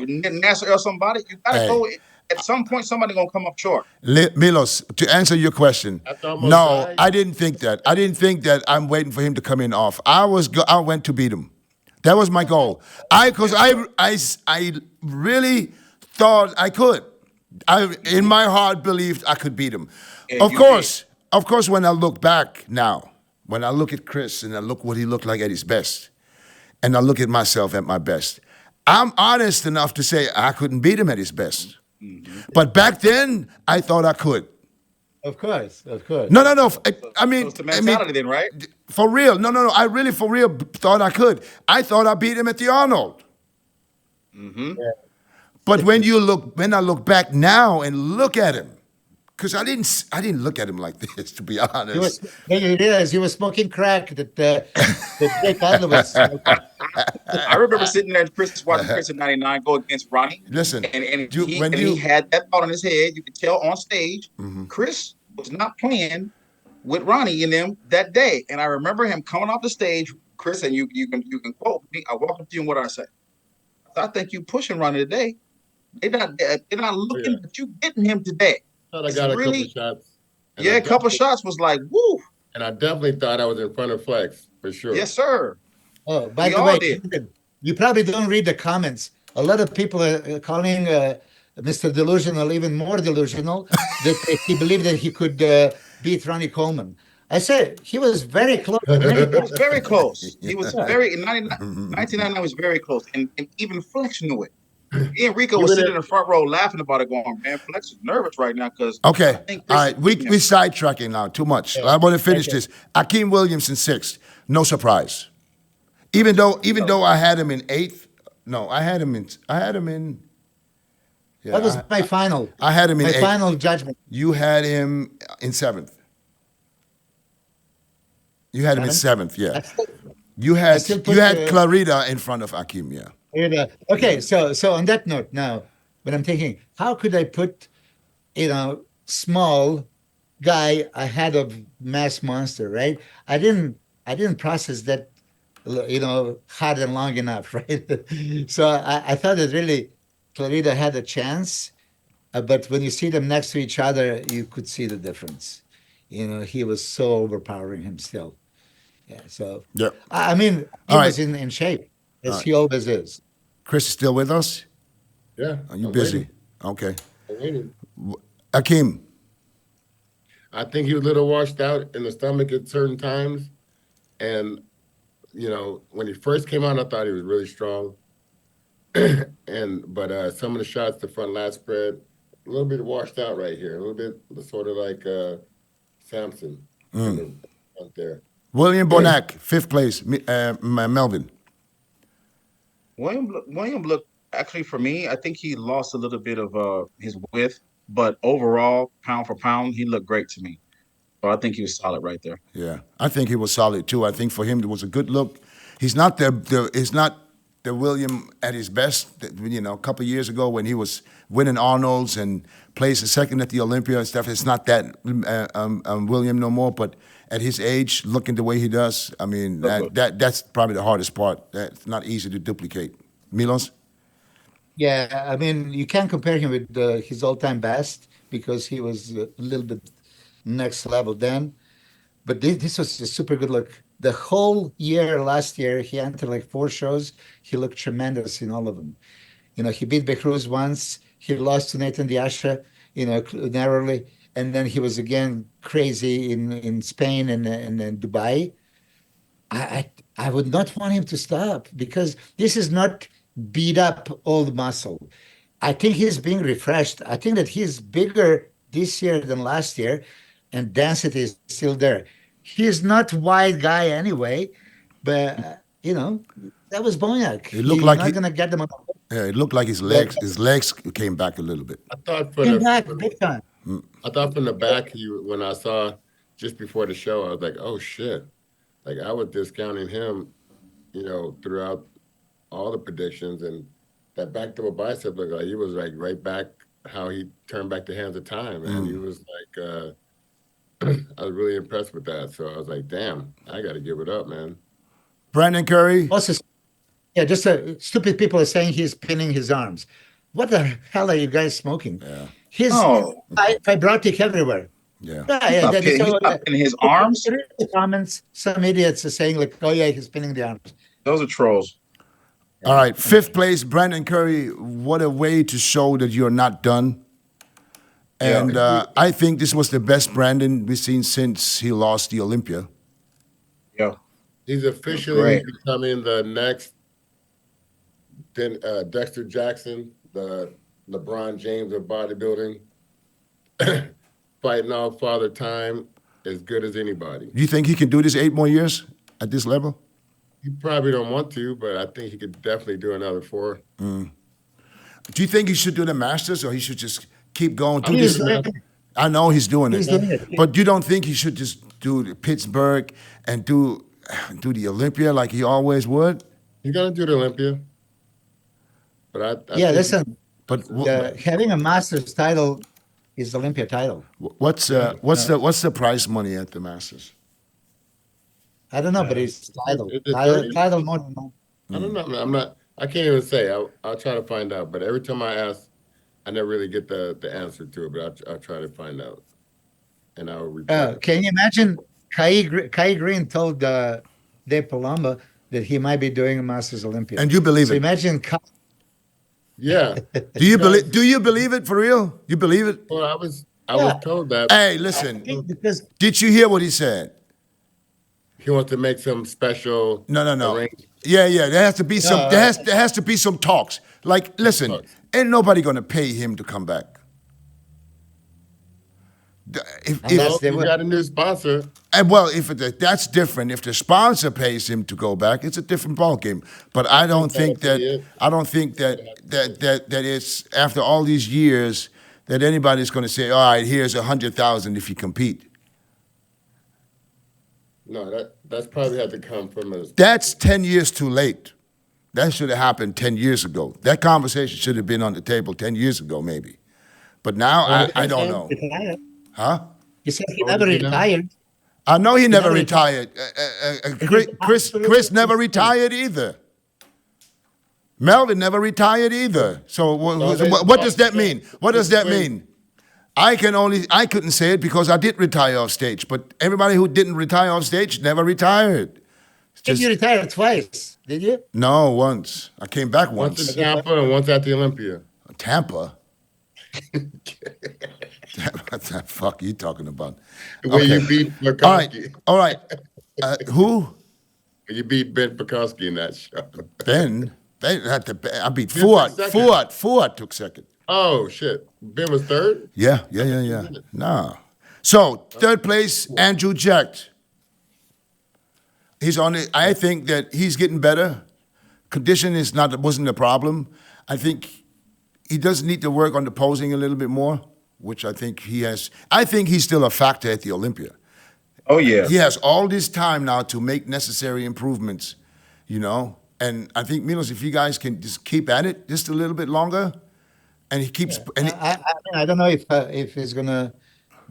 Nasser or somebody. You gotta go. At some point, somebody gonna come up short. Milos, to answer your question, no, I didn't think that. I didn't think that I'm waiting for him to come in off. I went to beat him. That was my goal. I really thought I could. I, in my heart, believed I could beat him. Of course, of course, when I look back now, when I look at Chris and I look what he looked like at his best, and I look at myself at my best, I'm honest enough to say I couldn't beat him at his best. But back then, I thought I could. Of course, of course. No, no, no. So it's the mentality then, right? For real. No, no, no. I really, for real, thought I could. I thought I beat him at the Arnold. Yeah. But when I look back now and look at him, because I didn't look at him like this, to be honest. Then you realize he was smoking crack that Jake Adler was smoking. I remember sitting there, watching Chris in '99 go against Ronnie. Listen, and you- when you- he had that thought in his head. You could tell on stage, Chris was not playing with Ronnie in them that day. And I remember him coming off the stage, Chris, and you can quote me. I walked up to you and what I said. I think you pushing Ronnie today. They're not looking at you getting him today. Thought I got a really- couple shots. And Yeah, I a couple definitely- shots was like, woo, And I definitely thought I was in front of Flex for sure. yes, sir. Oh, by We the all way, did. you probably don't read the comments. A lot of people are calling Mr. Delusional even more delusional that he believed that he could beat Ronnie Coleman. I said he was very close. It was very close. He was very in 1999 was very close, and even Flex knew it. Me and Rico was sitting in the front row laughing about it, going, "Man, Flex is nervous right now because Okay, all right. We sidetracking now too much. Yeah. I want to finish Okay. this. Akim Williams in sixth. No surprise. Even though I had him in eighth. No, I had him in. Yeah, That was my final. I had him in My eighth. final judgment. You had him in seventh. You had him in seventh. Yeah. You had still put Clarida in front of Akim. Yeah. Okay, so on that note now, when I'm thinking, how could I put, small guy ahead of mass monster, right? I didn't process that, hard and long enough, right? So I thought that really Clarida had a chance, but when you see them next to each other, you could see the difference. He was so overpowering him still. Yeah, so Yep. I mean, he All was right. in shape, as he always is. Chris is still with us? Yeah. Are you I'm busy? waiting. Okay. I'm waiting. Akim. I think he was a little washed out in the stomach at certain times. And, when he first came out, I thought he was really strong. But some of the shots, the front lat spread, a little bit washed out right here. A little bit sort of like Samson out there. William Bonac, fifth place. Melvin. William looked actually for me. I think he lost a little bit of his width, but overall, pound for pound, he looked great to me. So I think he was solid right there. Yeah, I think he was solid too. I think for him it was a good look. He's not the William at his best. A couple of years ago when he was winning Arnold's and placed second at the Olympia and stuff. It's not that William no more. But at his age, looking the way he does, I mean that's probably the hardest part. That's not easy to duplicate. Milos. Yeah, I mean, you can't compare him with his all-time best because he was a little bit next level then. But this was a super good look. The whole year last year, he entered like 4 shows. He looked tremendous in all of them. He beat Behrouz once. He lost to Nathan Diasha, narrowly. And then he was again crazy in Spain and Dubai. I would not want him to stop because this is not beat up old muscle. I think he's being refreshed. I think that he's bigger this year than last year, and density is still there. He's not wide guy anyway, but that was Bonac. It looked He's like not he- gonna get them on Yeah, it looked like his legs came back a little bit. I thought big time. I thought from the back, when I saw just before the show, I was like, oh shit. Like I was discounting him, throughout all the predictions, and that back double bicep looked like he was like right back how he turned back the hands of time. And he was like I was really impressed with that. So I was like, damn, I gotta give it up, man. Brandon Curry. Also, yeah, just stupid people are saying he's pinning his arms. What the hell are you guys smoking? Yeah. He's fibrotic everywhere. Yeah. He's not pinning his arms. The comments, some idiots are saying like, "Oh yeah, he's pinning the arms." Those are trolls. All right, fifth place, Brandon Curry. What a way to show that you're not done. And Yeah. I think this was the best Brandon we've seen since he lost the Olympia. Yeah, He's it was officially great. becoming the next Dexter Jackson, the LeBron James of bodybuilding, fighting off Father Time as good as anybody. Do you think he can do this 8 more years at this level? You probably don't want to, but I think he could definitely do another 4. Do you think he should do the Masters or he should just keep going? Do He's this? doing it. I know he's doing He's it, doing it. but you don't think he should just do the Pittsburgh and do the Olympia like he always would? He's gonna do the Olympia, but I Yeah, think listen, But having a Masters title is the Olympia title. what's the prize money at the Masters? I don't know, but it's title. is it 30? Title more than that. I don't know. I'm not. I can't even say. I'll try to find out. But every time I ask, I never really get the answer to it. But I'll try to find out, and I'll report. Can you imagine Kai Greene told Dave Palumbo that he might be doing a Masters Olympia? And you believe So it? imagine Yeah. Do you believe? Do you believe it for real? You believe it? Well, I was Yeah. told that Hey, listen. because Did you hear what he said? he wants to make some special. No. arrangement. Yeah. There has to be some. No, There has to be some talks. Like, listen, Talks. ain't nobody gonna pay him to come back. If, Unless Well, they you would. got a new sponsor. and well, if that's different. If the sponsor pays him to go back, it's a different ballgame. But I don't think that. Yeah. I don't think that it's after all these years that anybody's going to say, "All right, here's 100,000 if you compete." No, that's probably had to come from a. That's 10 years too late. That should have happened 10 years ago. That conversation should have been on the table 10 years ago, maybe. But now I don't know. Retired. Huh? He said he What never did he do? retired. I know he never never retired. Chris never retired either. Melvin never retired either. So what does that mean? What does that mean? I couldn't say it because I did retire off stage, but everybody who didn't retire off stage never retired. Did you retire twice? Did you? No, once. I came back Once once. in Tampa and once at the Olympia. Tampa. What the fuck are you talking about? Where you Okay. beat All right, Bukowski. all right. Who? You beat Ben Bukowski in that show. Ben. I beat Ben Fuad. took second. Fuad took second. Oh shit! Ben was third. Yeah. Nah. So third place, Andrew Jack. He's on it. I think that he's getting better. Condition wasn't a problem. I think he does need to work on the posing a little bit more, which I think he has. I think he's still a factor at the Olympia. Oh yeah. He has all this time now to make necessary improvements, And I think, Milos, if you guys can just keep at it just a little bit longer, and he keeps. And I don't know if he's gonna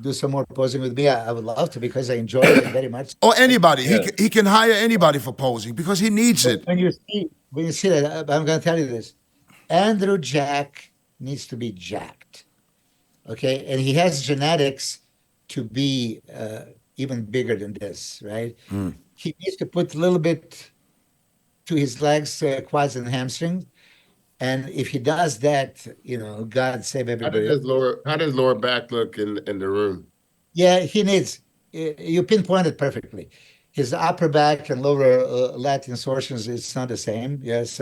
do some more posing with me. I would love to because I enjoy it very much. or anybody, Yeah. he can hire anybody for posing because he needs it. When you see that, I'm gonna tell you this. Andrew Jack needs to be jacked. Okay, and he has genetics to be even bigger than this, right? He needs to put a little bit to his legs, quads, and hamstrings. And if he does that, God save How everybody. does lower back look in the room? Yeah, he needs. You pinpointed perfectly. His upper back and lower lat insertions, it's not the same. Yes,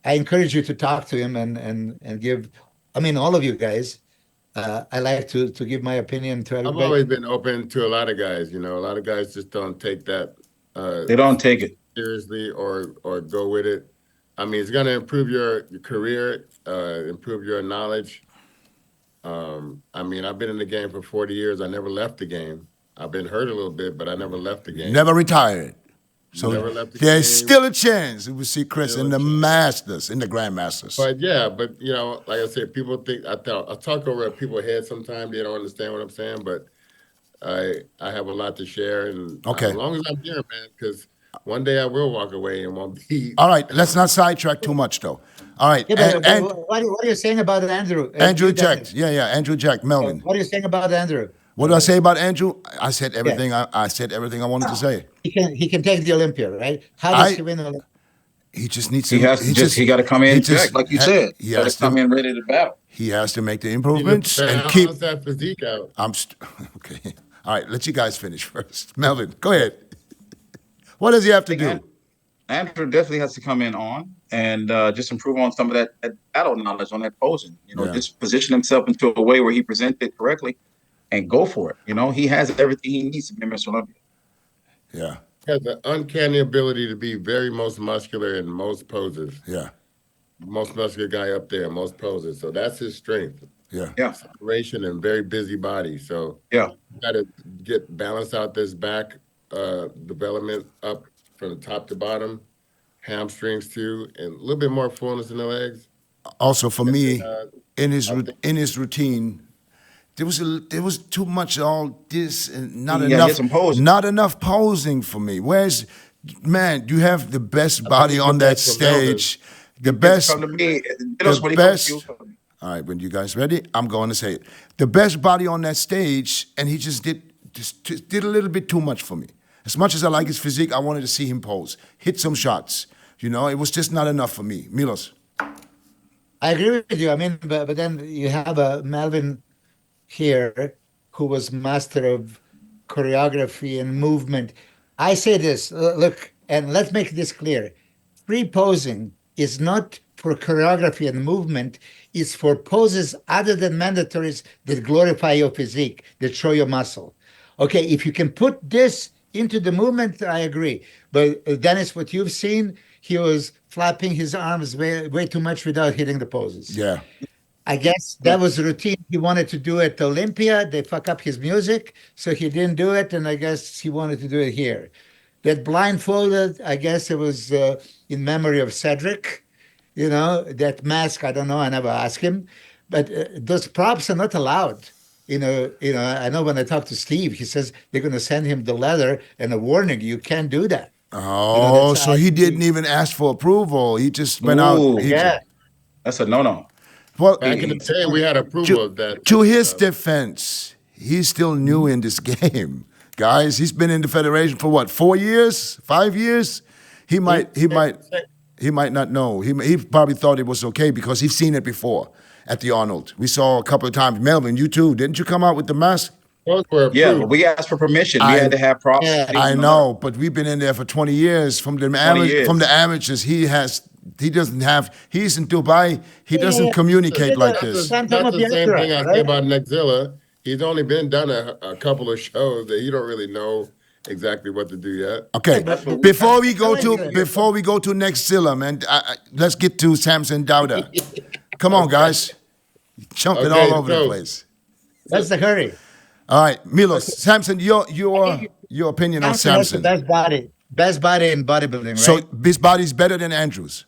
I encourage you to talk to him and give. I mean, all of you guys. I like to give my opinion to I've everybody. always been open to a lot of guys. A lot of guys just don't take that They don't take it. seriously or go with it. I mean, it's going to improve your career, improve your knowledge. I mean, I've been in the game for 40 years. I never left the game. I've been hurt a little bit, but I never left the game. Never retired. So Never left the there's game. still a chance we will see Chris Still in a the chance. Masters, in the Grandmasters. But yeah, like I said, people think I talk over people's heads sometimes. They don't understand what I'm saying, but I have a lot to share, and Okay. as long as I'm here, man, because one day I will walk away and won't be. All right, let's not sidetrack too much, though. All right, Yeah, but and what are you saying about Andrew? Andrew You Jack. Dennis. Yeah, Andrew Jack, Melvin. What are you saying about Andrew? What did I say about Andrew? I said everything. I said everything I wanted to say. He can take the Olympia, right? How does I- he win the Olympia? He just needs He to. has to he got to come in check, like you said. He Got has to come to. in ready to battle. He has to make the Need to improvements and keep. balance that physique out. Okay. All right. Let you guys finish first. Melvin, go ahead. What does he have to I think do? Andrew definitely has to come in on and just improve on some of that battle knowledge on that posing. Yeah. Just position himself into a way where he presents it correctly and go for it. He has everything he needs to be Mr. Olympia. Yeah. Has an uncanny ability to be very most muscular in most poses. Yeah. Most muscular guy up there in most poses. So that's his strength. Yeah. Yeah, Separation and very busy body. So yeah. got to get balance out this back development up from the top to bottom, hamstrings too, and a little bit more fullness in the legs. Also, for me, in his I think- routine, there was too much all this and not Yeah, enough get some posing. not enough posing for me. Where's man? You have the best body on that that's from Melvin. stage, the best. Come to me. The When he best. comes to you. All right, when you guys ready, I'm going to say it. The best body on that stage, and he just did a little bit too much for me. As much as I like his physique, I wanted to see him pose, hit some shots. It was just not enough for me. Milos. I agree with you. I mean, but then you have a Melvin here who was master of choreography and movement. I say this, look, and let's make this clear. Free posing is not for choreography and movement, it's for poses other than mandatories that glorify your physique, that show your muscle. Okay, if you can put this into the movement, I agree. But Dennis, what you've seen, he was flapping his arms way too much without hitting the poses. Yeah. I guess that was the routine he wanted to do at Olympia. They fuck up his music, so he didn't do it, and I guess he wanted to do it here. That blindfolded, I guess it was in memory of Cedric. That mask, I don't know, I never asked him. But those props are not allowed. I know when I talked to Steve, he says they're going to send him the letter and a warning. You can't do that. Oh, so he didn't even ask for approval. He just went out. Ooh. Yeah. That's a no-no. Well, Back in the day, we had approval of that. to his defense, he's still new in this game, guys. He's been in the federation for what, 4 years, 5 years? He might not know. He probably thought it was okay because he's seen it before at the Arnold. We saw a couple of times. Melvin, you too. Didn't you come out with the mask? Those were Yeah, approved. but we asked for permission. We had to have props. Yeah. I know, but we've been in there for 20 years. From the years. amateurs, he doesn't have. He's in Dubai. He doesn't communicate like this. That's the same thing I say about Nexzilla. He's only done a couple of shows that he don't really know exactly what to do yet. Okay, before we go to Nexzilla, man, let's get to Samson Dauda. Come on, guys, jumping Okay, all over the so- place. That's the hurry. All right, Milos, Samson, your opinion on Samson has the Samson. best body in bodybuilding, right? So his body's better than Andrew's.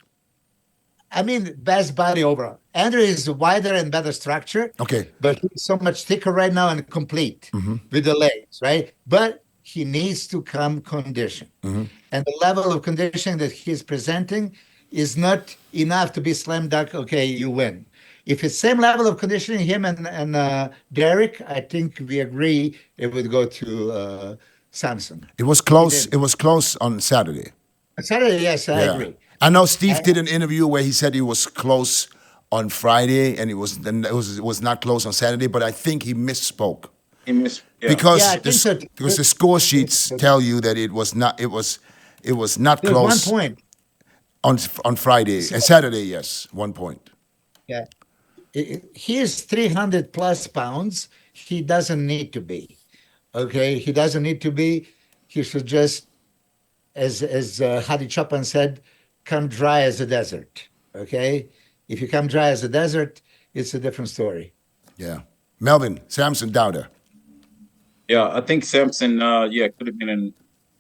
I mean, best body overall. Andrew is wider and better structure. Okay. But he's so much thicker right now and complete with the legs, right? But he needs to come conditioned. And the level of conditioning that he's presenting is not enough to be slam dunk, okay, you win. If it's same level of conditioning, him and Derek, I think we agree it would go to Samson. It was close. It was close on Saturday. Saturday, yes, I agree. I know Steve did an interview where he said he was close on Friday and it was not close on Saturday, but I think he misspoke. Because Yeah, I think so. because the score sheets tell you that it was not There's close 1 point. on Friday and Saturday. Yes, 1 point. Yeah. He is 300 plus pounds. He doesn't need to be. Okay. He doesn't need to be. He should just, as Hadi Chopin said, come dry as a desert. Okay. If you come dry as a desert, it's a different story. Yeah, Melvin, Samson, Dauda. Yeah, I think Samson, could have been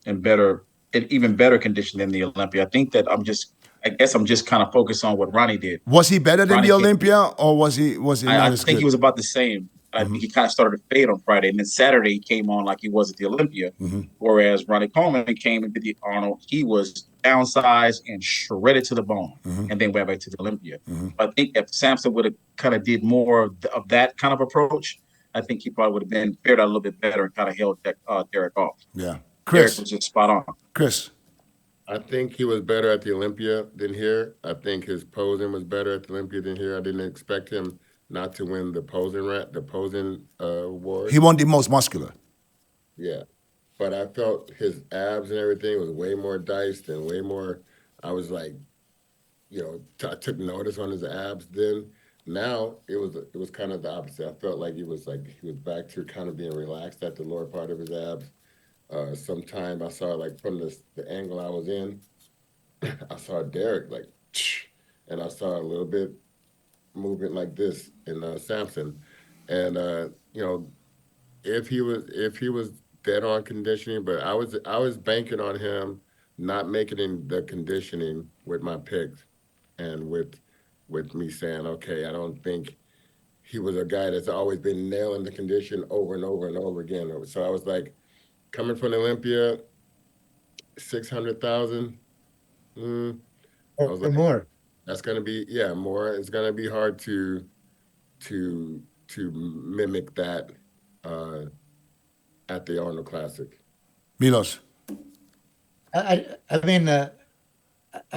in even better condition than the Olympia. I guess I'm just kind of focused on what Ronnie did. Was he better than Ronnie the came- Olympia, or was he not I as think good? he was about the same. I think he kind of started to fade on Friday, and then Saturday he came on like he was at the Olympia. Whereas Ronnie Coleman came and did the Arnold, he was downsized and shredded to the bone, and then went back to the Olympia. I think if Samson would have kind of did more of that kind of approach, I think he probably would have been fared out a little bit better and kind of held Derek off. Yeah, Derek Chris. was just spot on. Chris. I think he was better at the Olympia than here. I think his posing was better at the Olympia than here. I didn't expect him not to win the posing He award. won the most muscular. Yeah, but I felt his abs and everything was way more diced and way more. I was like, I took notice on his abs then. Now it was kind of the opposite. I felt like he was back to kind of being relaxed at the lower part of his abs. Sometime I saw like from the angle I was in, I saw Derek like, and I saw a little bit movement like this in Samson, and if he was dead on conditioning, but I was banking on him not making the conditioning with my picks and with me saying, okay, I don't think he was a guy that's always been nailing the condition over and over and over again. So I was like, coming from Olympia, 600,000. Mm, I was or like, more. that's gonna be more. It's gonna be hard to mimic that uh, at the Arnold Classic. Milos. I mean, I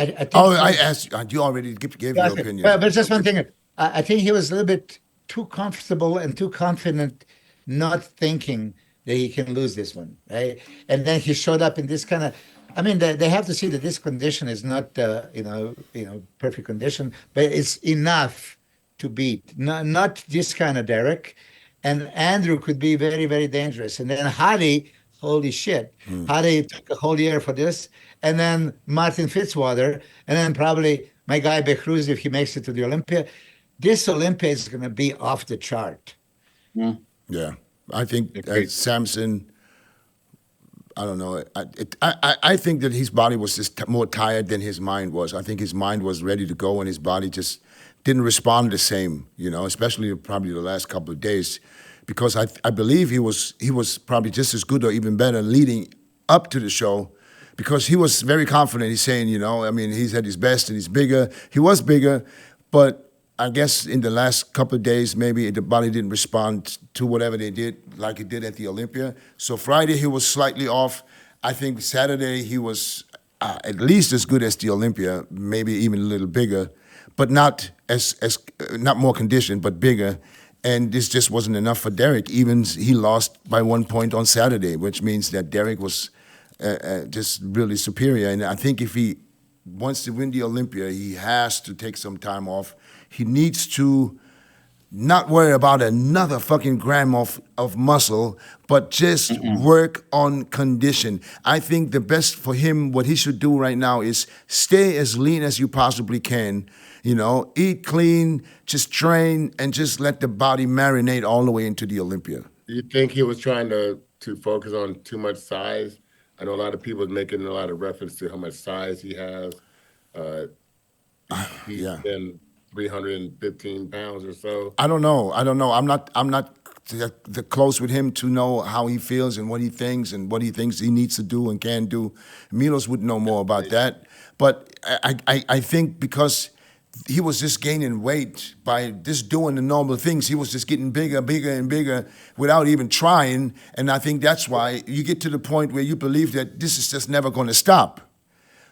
think Oh, I he's. asked you already gave Yeah, your okay. opinion. But just one thing. I think he was a little bit too comfortable and too confident, not thinking that he can lose this one, right? And then he showed up in this kind of. I mean, they have to see that this condition is not, perfect condition, but it's enough to beat. Not this kind of Derek. And Andrew could be very, very dangerous. And then Hadi, holy shit, Hadi took a whole year for this. And then Martin Fitzwater, and then probably my guy Behrouz if he makes it to the Olympia. This Olympia is going to be off the chart. Mm, Yeah, I think agreed. Samson. I don't know. I think that his body was just more tired than his mind was. I think his mind was ready to go, and his body just didn't respond the same. Especially probably the last couple of days, because I believe he was probably just as good or even better leading up to the show, because he was very confident. He's saying, I mean, he's at his best and he's bigger. He was bigger, but I guess in the last couple of days, maybe the body didn't respond to whatever they did like it did at the Olympia. So Friday he was slightly off. I think Saturday he was at least as good as the Olympia, maybe even a little bigger, but not as not more conditioned, but bigger. And this just wasn't enough for Derek. Even he lost by 1 point on Saturday, which means that Derek was just really superior. And I think if he wants to win the Olympia, he has to take some time off. He needs to not worry about another fucking gram of muscle, but just work on condition. I think the best for him, what he should do right now is stay as lean as you possibly can. Eat clean, just train, and just let the body marinate all the way into the Olympia. Do you think he was trying to focus on too much size? I know a lot of people are making a lot of reference to how much size he has. Uh, he's Yeah. been 315 pounds or so. I don't know. I'm not the close with him to know how he feels and what he thinks he needs to do and can do. Milos would know more about that. But I think because he was just gaining weight by just doing the normal things, he was just getting bigger, bigger, and bigger without even trying. And I think that's why you get to the point where you believe that this is just never going to stop.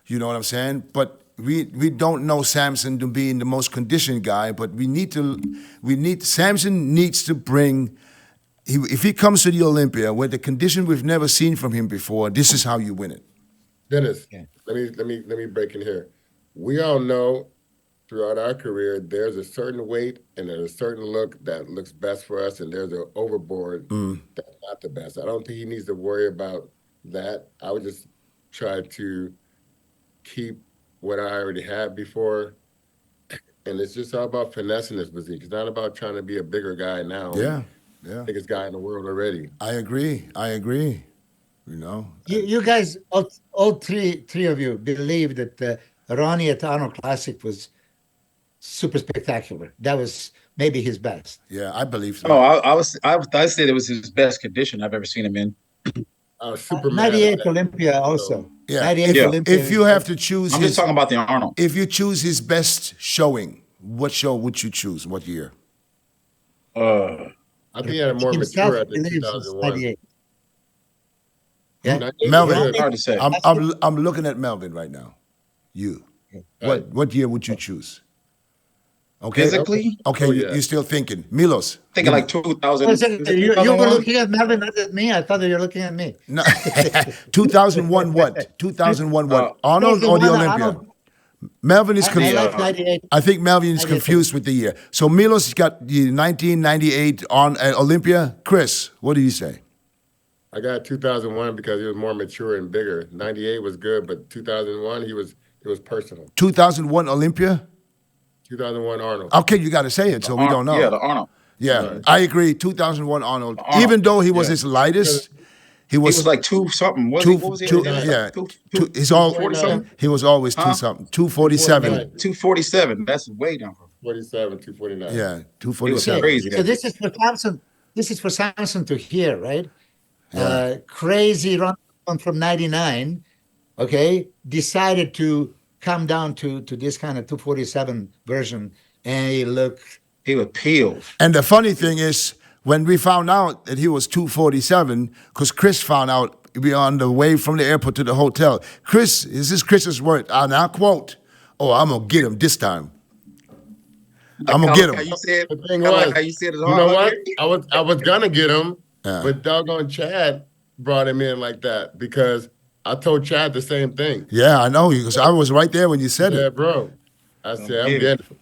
You know what I'm saying? But we don't know Samson to be the most conditioned guy, but Samson needs to bring, if he comes to the Olympia with the condition we've never seen from him before, this is how you win it. Dennis, Yeah. let me break in here. We all know throughout our career there's a certain weight and there's a certain look that looks best for us, and there's an overboard that's not the best. I don't think he needs to worry about that. I would just try to keep what I already had before. And it's just all about finessing this physique. It's not about trying to be a bigger guy now. Yeah, yeah. Biggest guy in the world already. I agree. You guys, all three of you, believe that Ronnie at Arnold Classic was super spectacular. That was maybe his best. Yeah, I believe so. Oh, I said it was his best condition I've ever seen him in. Superman. 98 Olympia also. Yeah, 98 Yeah. Olympia. if you have to choose I'm just talking about the Arnold. if you choose his best showing, what show would you choose? What year? I think he had a more himself mature at the believes it's 2001. 98. Yeah. 98 Melvin, was good. Hard to say. I'm looking at Melvin right now. You. What year would you choose? Okay. Physically, Okay, Oh, yeah. you're still thinking. Milos. thinking like Wait a 2000. second, Is it you were 2001? looking at Melvin, not at me. I thought you were looking at me. No, 2001 what? 2001 what? Arnold or the 2001 Olympia? Arnold. Melvin is I confused. like 98. I think Melvin is 98. confused with the year. So Milos got the 1998 on Olympia. Chris, what do you say? I got 2001 because he was more mature and bigger. 98 was good, but 2001 it was personal. 2001 Olympia? 2001 Arnold. Okay, you got to say it so we don't know. Yeah, the Arnold. Yeah, I agree. 2001 Arnold. Arnold. Even though he was Yeah. his lightest, he He was, was like two something. What was he? yeah. Two, He's all, 249. he was always two Huh? something. 247. 247. That's way down from. 47, 249. Yeah, Okay, 247. crazy. so this is for Samson. This is for Samson to hear, right? Crazy run from 99. Okay, decided to come down to this kind of 247 version, and he looked. He was peeled. And the funny thing is, when we found out that he was 247, because Chris found out we were on the way from the airport to the hotel. Chris, this is Chris's word, and I quote, "Oh, I'm gonna get him this time. I'm gonna get How him." you said? The thing kinda like was, how you said it's you hard. know what? I was gonna get him, Yeah. but doggone Chad brought him in like that because I told Chad the same thing. Yeah, I know, because I was right there when you said Yeah, it. bro. I said I'm get it. getting him.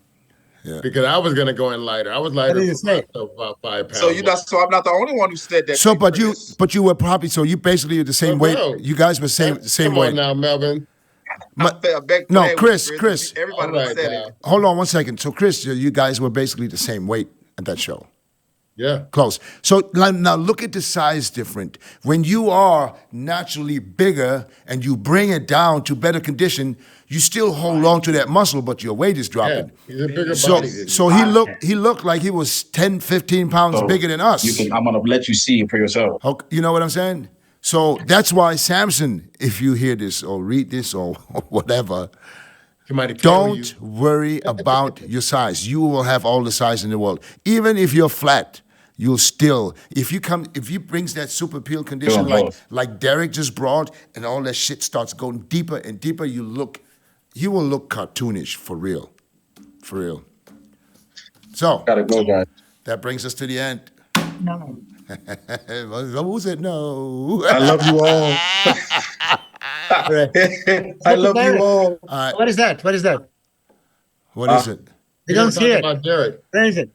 Yeah. Because I was gonna go in lighter. I was lighter did you for say? myself, about 5 pounds. So I'm not the only one who said that. So, but you were probably, so you basically the same weight. bro. You guys were same Come weight. on now, Melvin. I beg No, playing with Chris, you, Chris. Everybody All right, said now. it. Hold on one second. So, Chris, you guys were basically the same weight at that show. Yeah. Close. So now look at the size difference. When you are naturally bigger and you bring it down to better condition, you still hold on to that muscle, but your weight is Yeah. dropping. He's a bigger So, body. so he looked like he was 10, 15 pounds So bigger than us. I'm gonna let you see it for yourself. You know what I'm saying? So that's why Samson, if you hear this or read this or whatever, Somebody tell you. don't worry about your size. You will have all the size in the world. Even if you're flat, you'll still, if you brings that super peel condition Doing both. like Derek just brought, and all that shit starts going deeper and deeper, you will look cartoonish for real. For real. So Gotta go, guys. that brings us to the end. No. Who said no? I love you all. I love you all. What is that? What is that? What is it? We don't see it. About Derek. Where is it?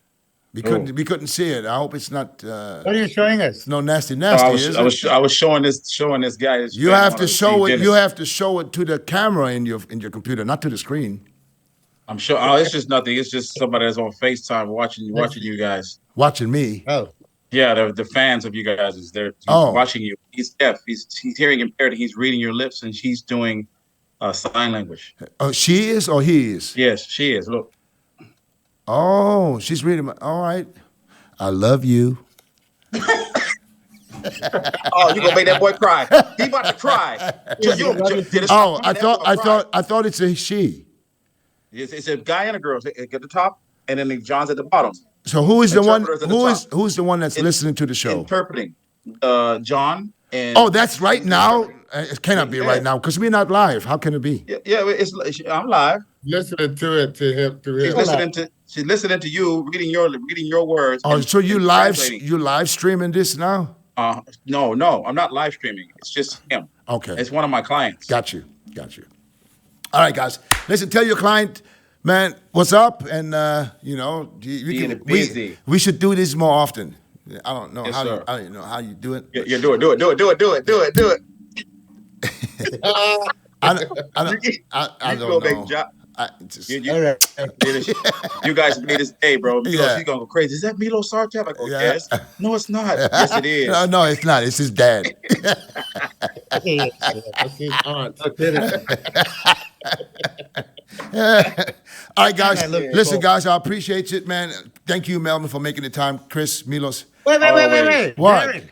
We couldn't see it. I hope it's not What are you showing us? no nasty, I is was it? I was showing this guy. His You face. have I to wanted show see it. Dennis. You have to show it to the camera in your computer, not to the screen. I'm sure. Oh, it's just nothing. It's just somebody that's on FaceTime watching you guys. Watching me. Oh, Yeah, the fans of you guys is there Oh. watching you. He's deaf. He's hearing impaired. He's reading your lips, and she's doing sign language. Oh, she is or he is? Yes, she is. Look. Oh, she's reading. All right. I love you. Oh, you gonna make that boy cry? He about to cry. Oh, I thought it's a she. It's a guy and a girl at the top, and then John's at the bottom. So who is the one? Interpreters at the Who's the one that's listening to the show? Interpreting. John and Oh, that's right now. It cannot be right now because we're not live. How can it be? yeah. I'm live. Listening to it to him through She's him. listening to you reading your words. Oh, and- so you and live translating. streaming this now? No, I'm not live streaming. It's just him. Okay. It's one of my clients. Got you. All right, guys. Listen, tell your client, man, what's up? And Being busy. we should do this more often. I don't know Yes, how sir. I don't know how you do it. Yeah, do it. I don't You go know. make job. I just, all right. You guys made this day, bro. Yeah. He's gonna go crazy. Is that Milo Sartap? I go, Yeah. yes. No, it's not. Yes, it is. no, it's not. It's his dad. That's his aunt. All right, guys. I look Listen, cool. guys, I appreciate it, man. Thank you, Melvin, for making the time. Chris, Milos. Wait. What? Derek. We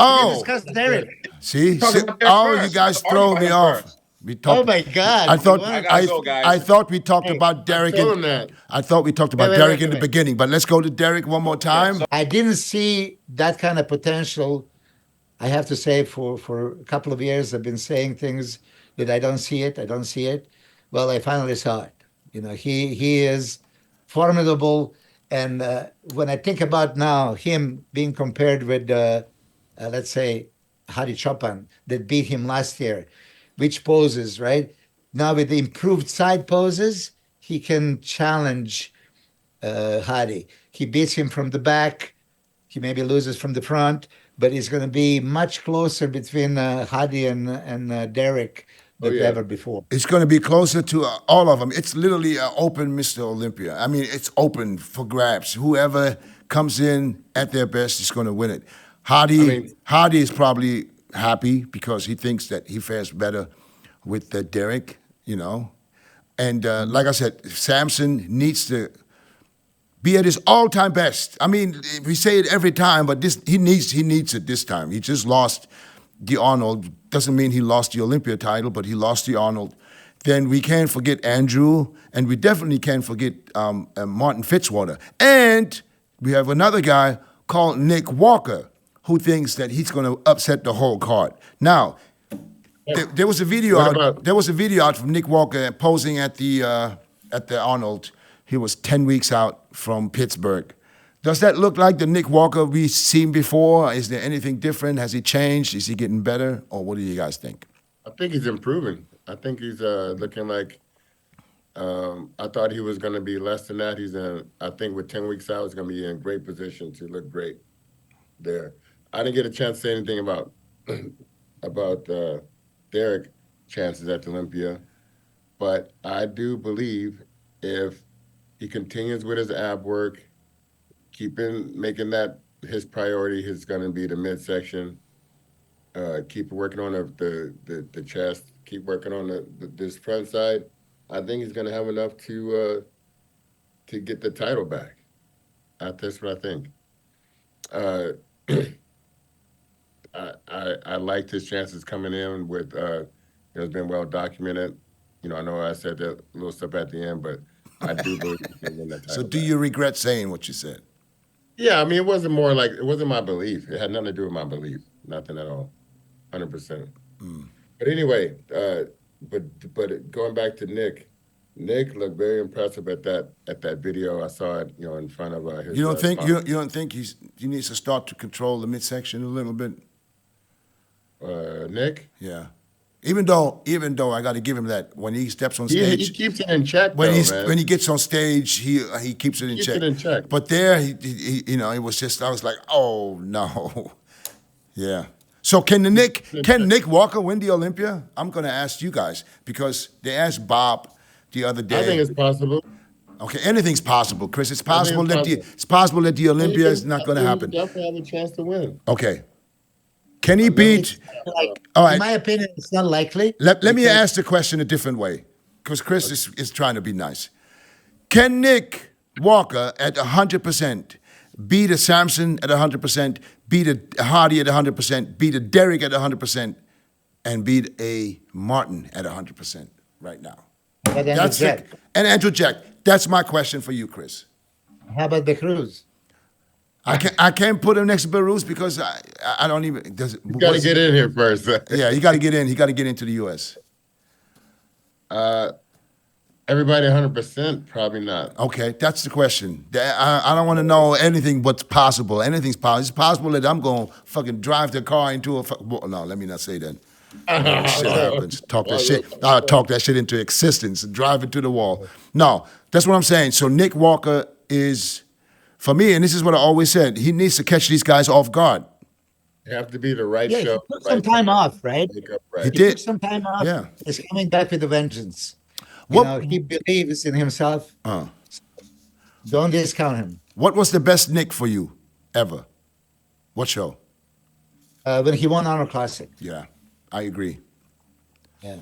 Oh, discussed Derek. see? Talking about Derek Oh, first. you guys Argue throw about me him off. first. We talked. Oh my God. I thought You want- gotta go, guys. I thought we talked about Derek. Tell him that. I thought we talked about Wait, Derek wait, in the wait. beginning, but let's go to Derek one more time. I didn't see that kind of potential I have to say, for a couple of years, I've been saying things that I don't see it. I don't see it. Well, I finally saw it. He is formidable. And when I think about now him being compared with, let's say, Hari Chopin that beat him last year, which poses, right? Now with the improved side poses, he can challenge Hari. He beats him from the back. He maybe loses from the front, but it's going to be much closer between Hadi and Derek Oh than yeah. ever before. It's going to be closer to all of them. It's literally an open Mr. Olympia. I mean, it's open for grabs. Whoever comes in at their best is going to win it. I mean, Hardy is probably happy because he thinks that he fares better with Derek, And like I said, Samson needs to be at his all-time best. I mean, we say it every time, but he needs it this time. He just lost the Arnold. Doesn't mean he lost the Olympia title, but he lost the Arnold. Then we can't forget Andrew, and we definitely can't forget Martin Fitzwater. And we have another guy called Nick Walker who thinks that he's going to upset the whole card. Now, there was a video what out. about There was a video out from Nick Walker posing at the Arnold. He was 10 weeks out from Pittsburgh. Does that look like the Nick Walker we've seen before? Is there anything different? Has he changed? Is he getting better? Or what do you guys think? I think he's improving. I think he's looking like I thought he was going to be less than that. I think with 10 weeks out, he's going to be in great position to look great there. I didn't get a chance to say anything about Derek chances at Olympia, but I do believe if he continues with his ab work, making that his priority, is going to be the midsection. Keep working on the chest. Keep working on this front side. I think he's going to have enough to get the title back. That's what I think. I liked his chances coming in with. It's been well documented. I know I said that little stuff at the end, but I do believe he's going to win that title. So do back. you regret saying what you said? Yeah, I mean, it wasn't my belief. It had nothing to do with my belief. Nothing at all. 100%. But anyway, but going back to Nick looked very impressive at that video. I saw it, in front of his. You don't think he needs to start to control the midsection a little bit? Nick? Yeah. Even though I got to give him that when he steps on He stage, keeps it in check. when man. when he gets on stage, he keeps it in Keeps check. it in check. But there, it was just I was like, oh no, yeah. So can Nick Walker win the Olympia? I'm going to ask you guys because they asked Bob the other day. I think it's possible. Okay, anything's possible, Chris. It's I think possible it's that possible. it's possible that the Olympia is not going to He happen. definitely have a chance to win. Okay. Can he beat? All right. In my opinion, it's not likely. Let me because- ask the question a different way, because Chris is trying to be nice. Can Nick Walker at 100% beat a Samson at 100%, beat a Hardy at 100%, beat a Derek at 100%, and beat a Martin at 100% right now? But Andrew Jack. And Andrew Jack. That's my question for you, Chris. How about Behrouz? I can't put him next to Behrouz because I don't even. You got to get in here first. Yeah, he got to get in. He got to get into the U.S. Everybody 100%, probably not. Okay, that's the question. I don't want to know anything what's possible. Anything's possible. It's possible that I'm going to fucking drive the car into a... Well, no, let me not say that. Shit happens. Talk that shit into existence and drive it to the wall. No, that's what I'm saying. So Nick Walker is, for me, and this is what I always said, he needs to catch these guys off guard. You have to be the right Yeah, he show. took some time off, right? Make up right. He He did. took some time off. Yeah. He's coming back with a vengeance. What- He believes in himself. Don't discount him. What was the best Nick for you ever? What show? When he won Arnold Classic. Yeah, I agree. Yeah.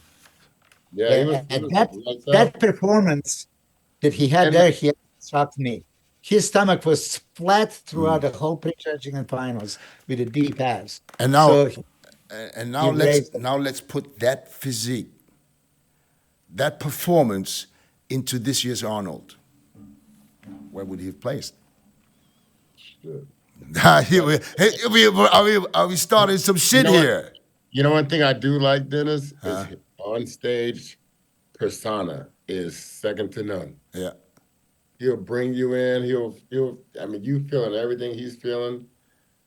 Yeah, he was, And he that was lights out. that performance that he had And- there, he shocked me. His stomach was flat throughout the whole prejudging and finals with a deep ass. And now, So and now he let's raised it. let's put that physique, that performance, into this year's Arnold. Where would he have placed? Shit. Are we starting some shit know what? here? You know, one thing I do like, Dennis, is on stage persona is second to none. Yeah. He'll bring you in. He'll. I mean, you feeling everything he's feeling.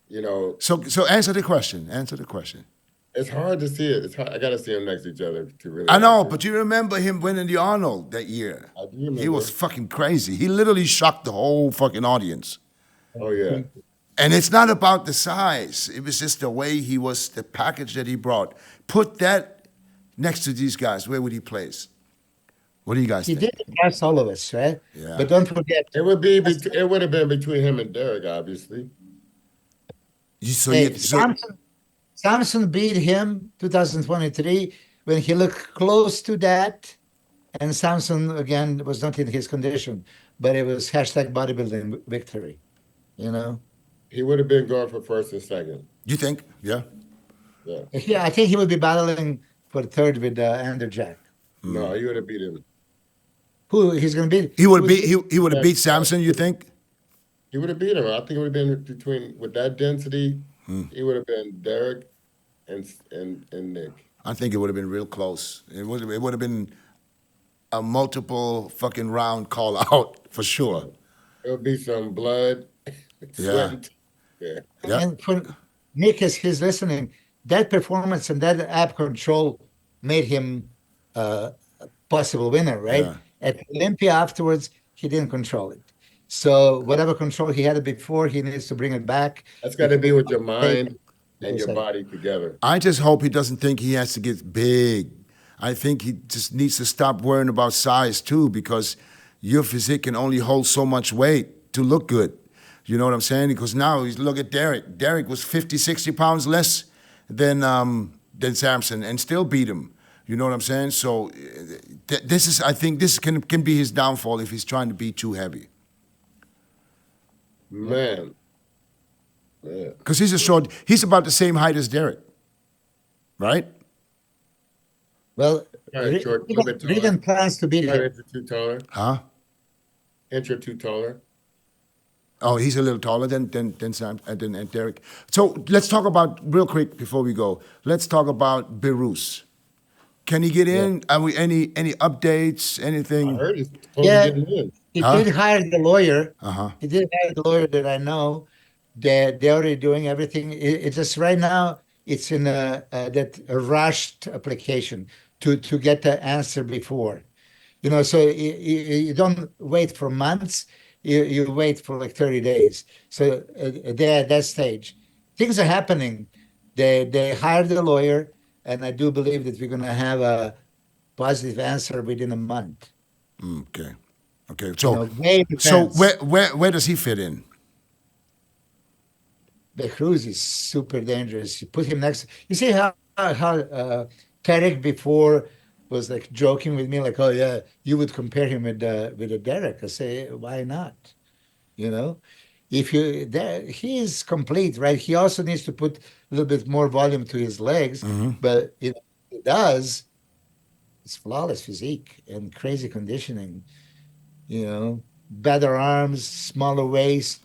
You know, So answer the question. Answer the question. it's hard to see it. It's hard. I got to see them next to each other to really. I know, answer. but you remember him winning the Arnold that year? I do remember. He was fucking crazy. He literally shocked the whole fucking audience. Oh yeah. And it's not about the size. It was just the way he was, the package that he brought. Put that next to these guys. Where would he place? What do you guys He think? did impress all of us, right? Yeah. But don't forget, It would be. It would have been between him and Derek, obviously. Samson beat him 2023 when he looked close to that. And Samson, again, was not in his condition, but it was hashtag bodybuilding victory, you know? He would have been going for first and second. You think? Yeah. Yeah. Yeah, I think he would be battling for third with Andrew Jack. No, he would have beat him. Who he's going to beat? He would beat. He would have beat Samson. You think? He would have beat him. I think it would have been between with that density. It would have been Derek and Nick. I think it would have been real close. It would have been a multiple fucking round call out for sure. It would be some blood, sweat. Yeah. Yeah. And for Nick, as he's listening, that performance and that ab control made him a possible winner, right? Yeah. At Olympia afterwards, he didn't control it. So whatever control he had before, he needs to bring it back. That's got to be with your mind and your body together. I just hope he doesn't think he has to get big. I think he just needs to stop worrying about size too, because your physique can only hold so much weight to look good. You know what I'm saying? Because now look at Derek. Derek was 50, 60 pounds less than Samson and still beat him. You know what I'm saying? So I think this can be his downfall if he's trying to be too heavy. Man. Because he's about the same height as Derek, right? Well, Right, short, a little bit taller. Regan plans to beat An him. inch or two taller. Huh? Inch or two taller. Oh, he's a little taller than Derek. So let's talk about, real quick before we go, let's talk about Behrouz. Can he get in? Are we any updates, I anything? heard he's supposed Yeah. to get in. He Huh? did hire the lawyer. Uh-huh. He did hire the lawyer that I know. They're already doing everything. It's just right now, it's in a rushed application to get the answer before. You know, so you don't wait for months. You wait for like 30 days. So they're at that stage. Things are happening. They hired the lawyer, and I do believe that we're going to have a positive answer within a month. Okay. Okay. You know, way in So advance. where does he fit in? Behrouz is super dangerous. You put him next. You see how Tarek before was like joking with me, like, "Oh yeah, you would compare him with a Derek." I say, "Why not?" You know, if you he is complete, right? He also needs to put a little bit more volume to his legs, but he does. It's flawless physique and crazy conditioning. You know, better arms, smaller waist.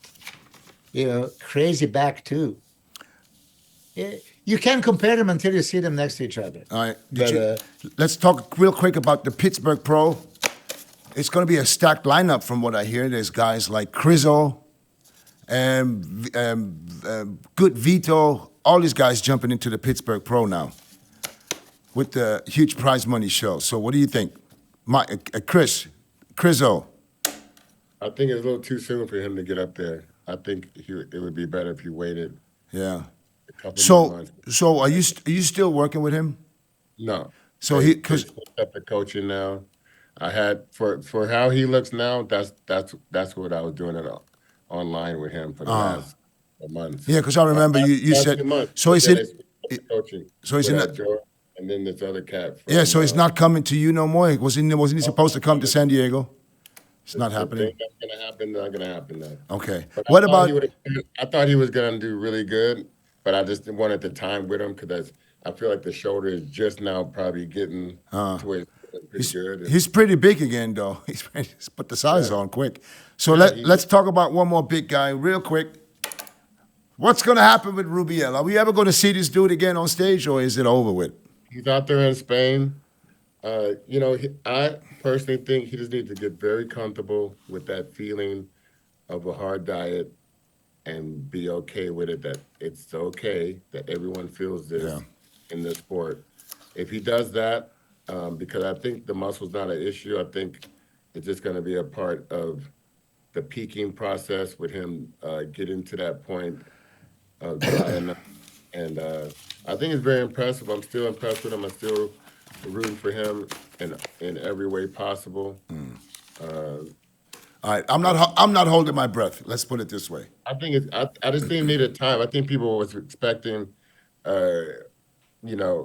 You know, crazy back too. You can't compare them until you see them next to each other. All right. But, Let's talk real quick about the Pittsburgh Pro. It's going to be a stacked lineup from what I hear. There's guys like Crizzo, Good Vito, all these guys jumping into the Pittsburgh Pro now with the huge prize money show. So what do you think? Crizzo. I think it's a little too soon for him to get up there. I think it would be better if he waited Yeah. a couple more So months. are you still working with him? No. So They because stepped up the coaching now. I had for how he looks now. That's what I was doing it online with him for the last months. yeah, because I remember you Last said 2 months. so. Is Then it? they switched coaching? so is it with not- Joe and then this other cat. From, Yeah, so it's not coming to you no more. Wasn't he supposed to come to San Diego? It's not happening. That's gonna happen. Not gonna happen now. Okay. But What I thought about? I thought he was gonna do really good, but I just wanted the time with him because I feel like the shoulder is just now probably getting to where it's pretty good. And He's pretty big again, though. He's put the size on quick. So Yeah, let's talk about one more big guy real quick. What's going to happen with Rubiel? Are we ever going to see this dude again on stage, or is it over with? He's out there in Spain. I personally think he just needs to get very comfortable with that feeling of a hard diet and be okay with it, that it's okay that everyone feels this Yeah. in this sport. If he does that, because I think the muscle's not an issue, I think it's just going to be a part of the peaking process with him getting to that point of drying up. And I think it's very impressive. I'm still impressed with him. I'm still rooting for him in every way possible. All right, I'm not holding my breath. Let's put it this way. I think I just think it needed time. I think people was expecting,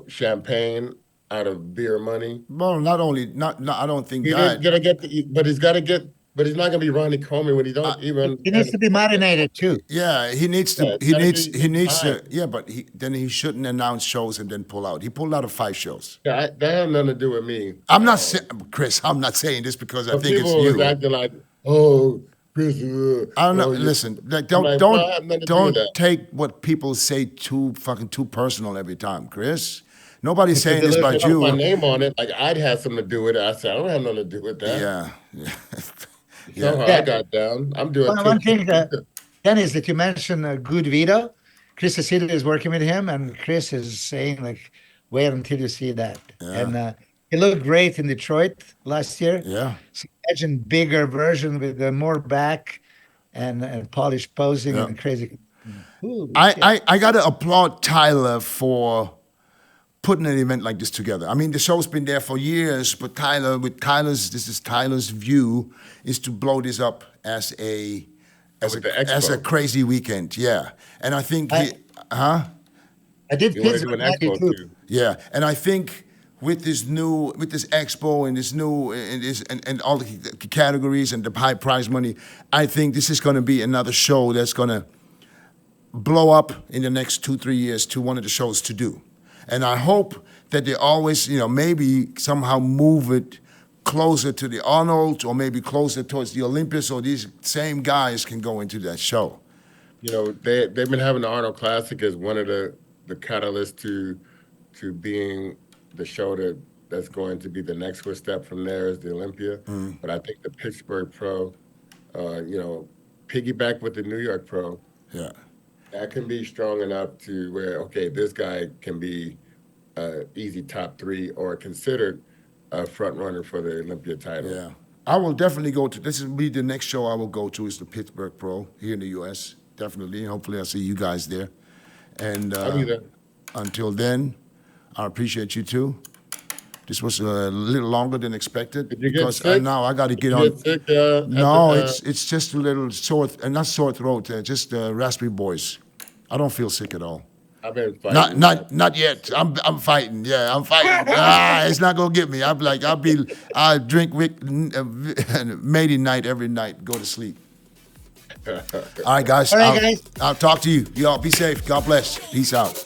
champagne out of beer money. Well, not I don't think He's that. gonna get, but he's not gonna be Ronnie Coleman when he don't even. He needs to be marinated too. Yeah, he needs to. Yeah, he gotta needs. be He needs to. time. Yeah, but then he shouldn't announce shows and then pull out. He pulled out of 5 shows. Yeah, that had nothing to do with me. I'm not saying, Chris. I'm not saying this because I But think it's people was you. acting like, oh, Chris. I'm not. oh, you- Listen, like, I'm like, well, I have nothing to do with don't that. take what people say too personal every time, Chris. Nobody's saying this They about put my you. name on it. Like I'd had something to do with it. I said I don't have nothing to do with that. Yeah. Somehow Yeah. I got down. I'm doing One thing, Dennis, that you mentioned a good Vito. Chris Cecilia is working with him, and Chris is saying like, wait until you see that. And he looked great in Detroit last year. Yeah. So imagine bigger version with the more back and polished posing Yeah. and crazy. Ooh, shit. I gotta applaud Tyler for putting an event like this together. I mean, the show's been there for years, but this is Tyler's view, is to blow this up as a With the expo. crazy weekend. Yeah, and I think I did You want to pizza do with an Maggie expo too. too? yeah, and I think with this expo and this new and all the categories and the high prize money, I think this is going to be another show that's going to blow up in the next 2-3 years to one of the shows to do. And I hope that they always, maybe somehow move it closer to the Arnold or maybe closer towards the Olympia so these same guys can go into that show. They've been having the Arnold Classic as one of the catalysts to being the show that's going to be the next step from there is the Olympia. But I think the Pittsburgh Pro, piggyback with the New York Pro, Yeah. that can be strong enough to where, okay, this guy can be easy top 3 or considered a front runner for the Olympia title. Yeah. I will definitely go to, this will be the next show I will go to is the Pittsburgh Pro here in the U.S. Definitely. Hopefully I'll see you guys there. And I'll be there. until then, I appreciate you too. This was a little longer than expected. Did you get because sick? now I got to get You on. get sick, No, after, it's just a little sore, not sore throat, just raspberry boys. I don't feel sick at all. I've been fighting. Not yet. I'm fighting. Yeah, I'm fighting. It's not gonna get me. I drink matey night every night. Go to sleep. All right, guys. All right, guys. I'll talk to you. Y'all be safe. God bless. Peace out.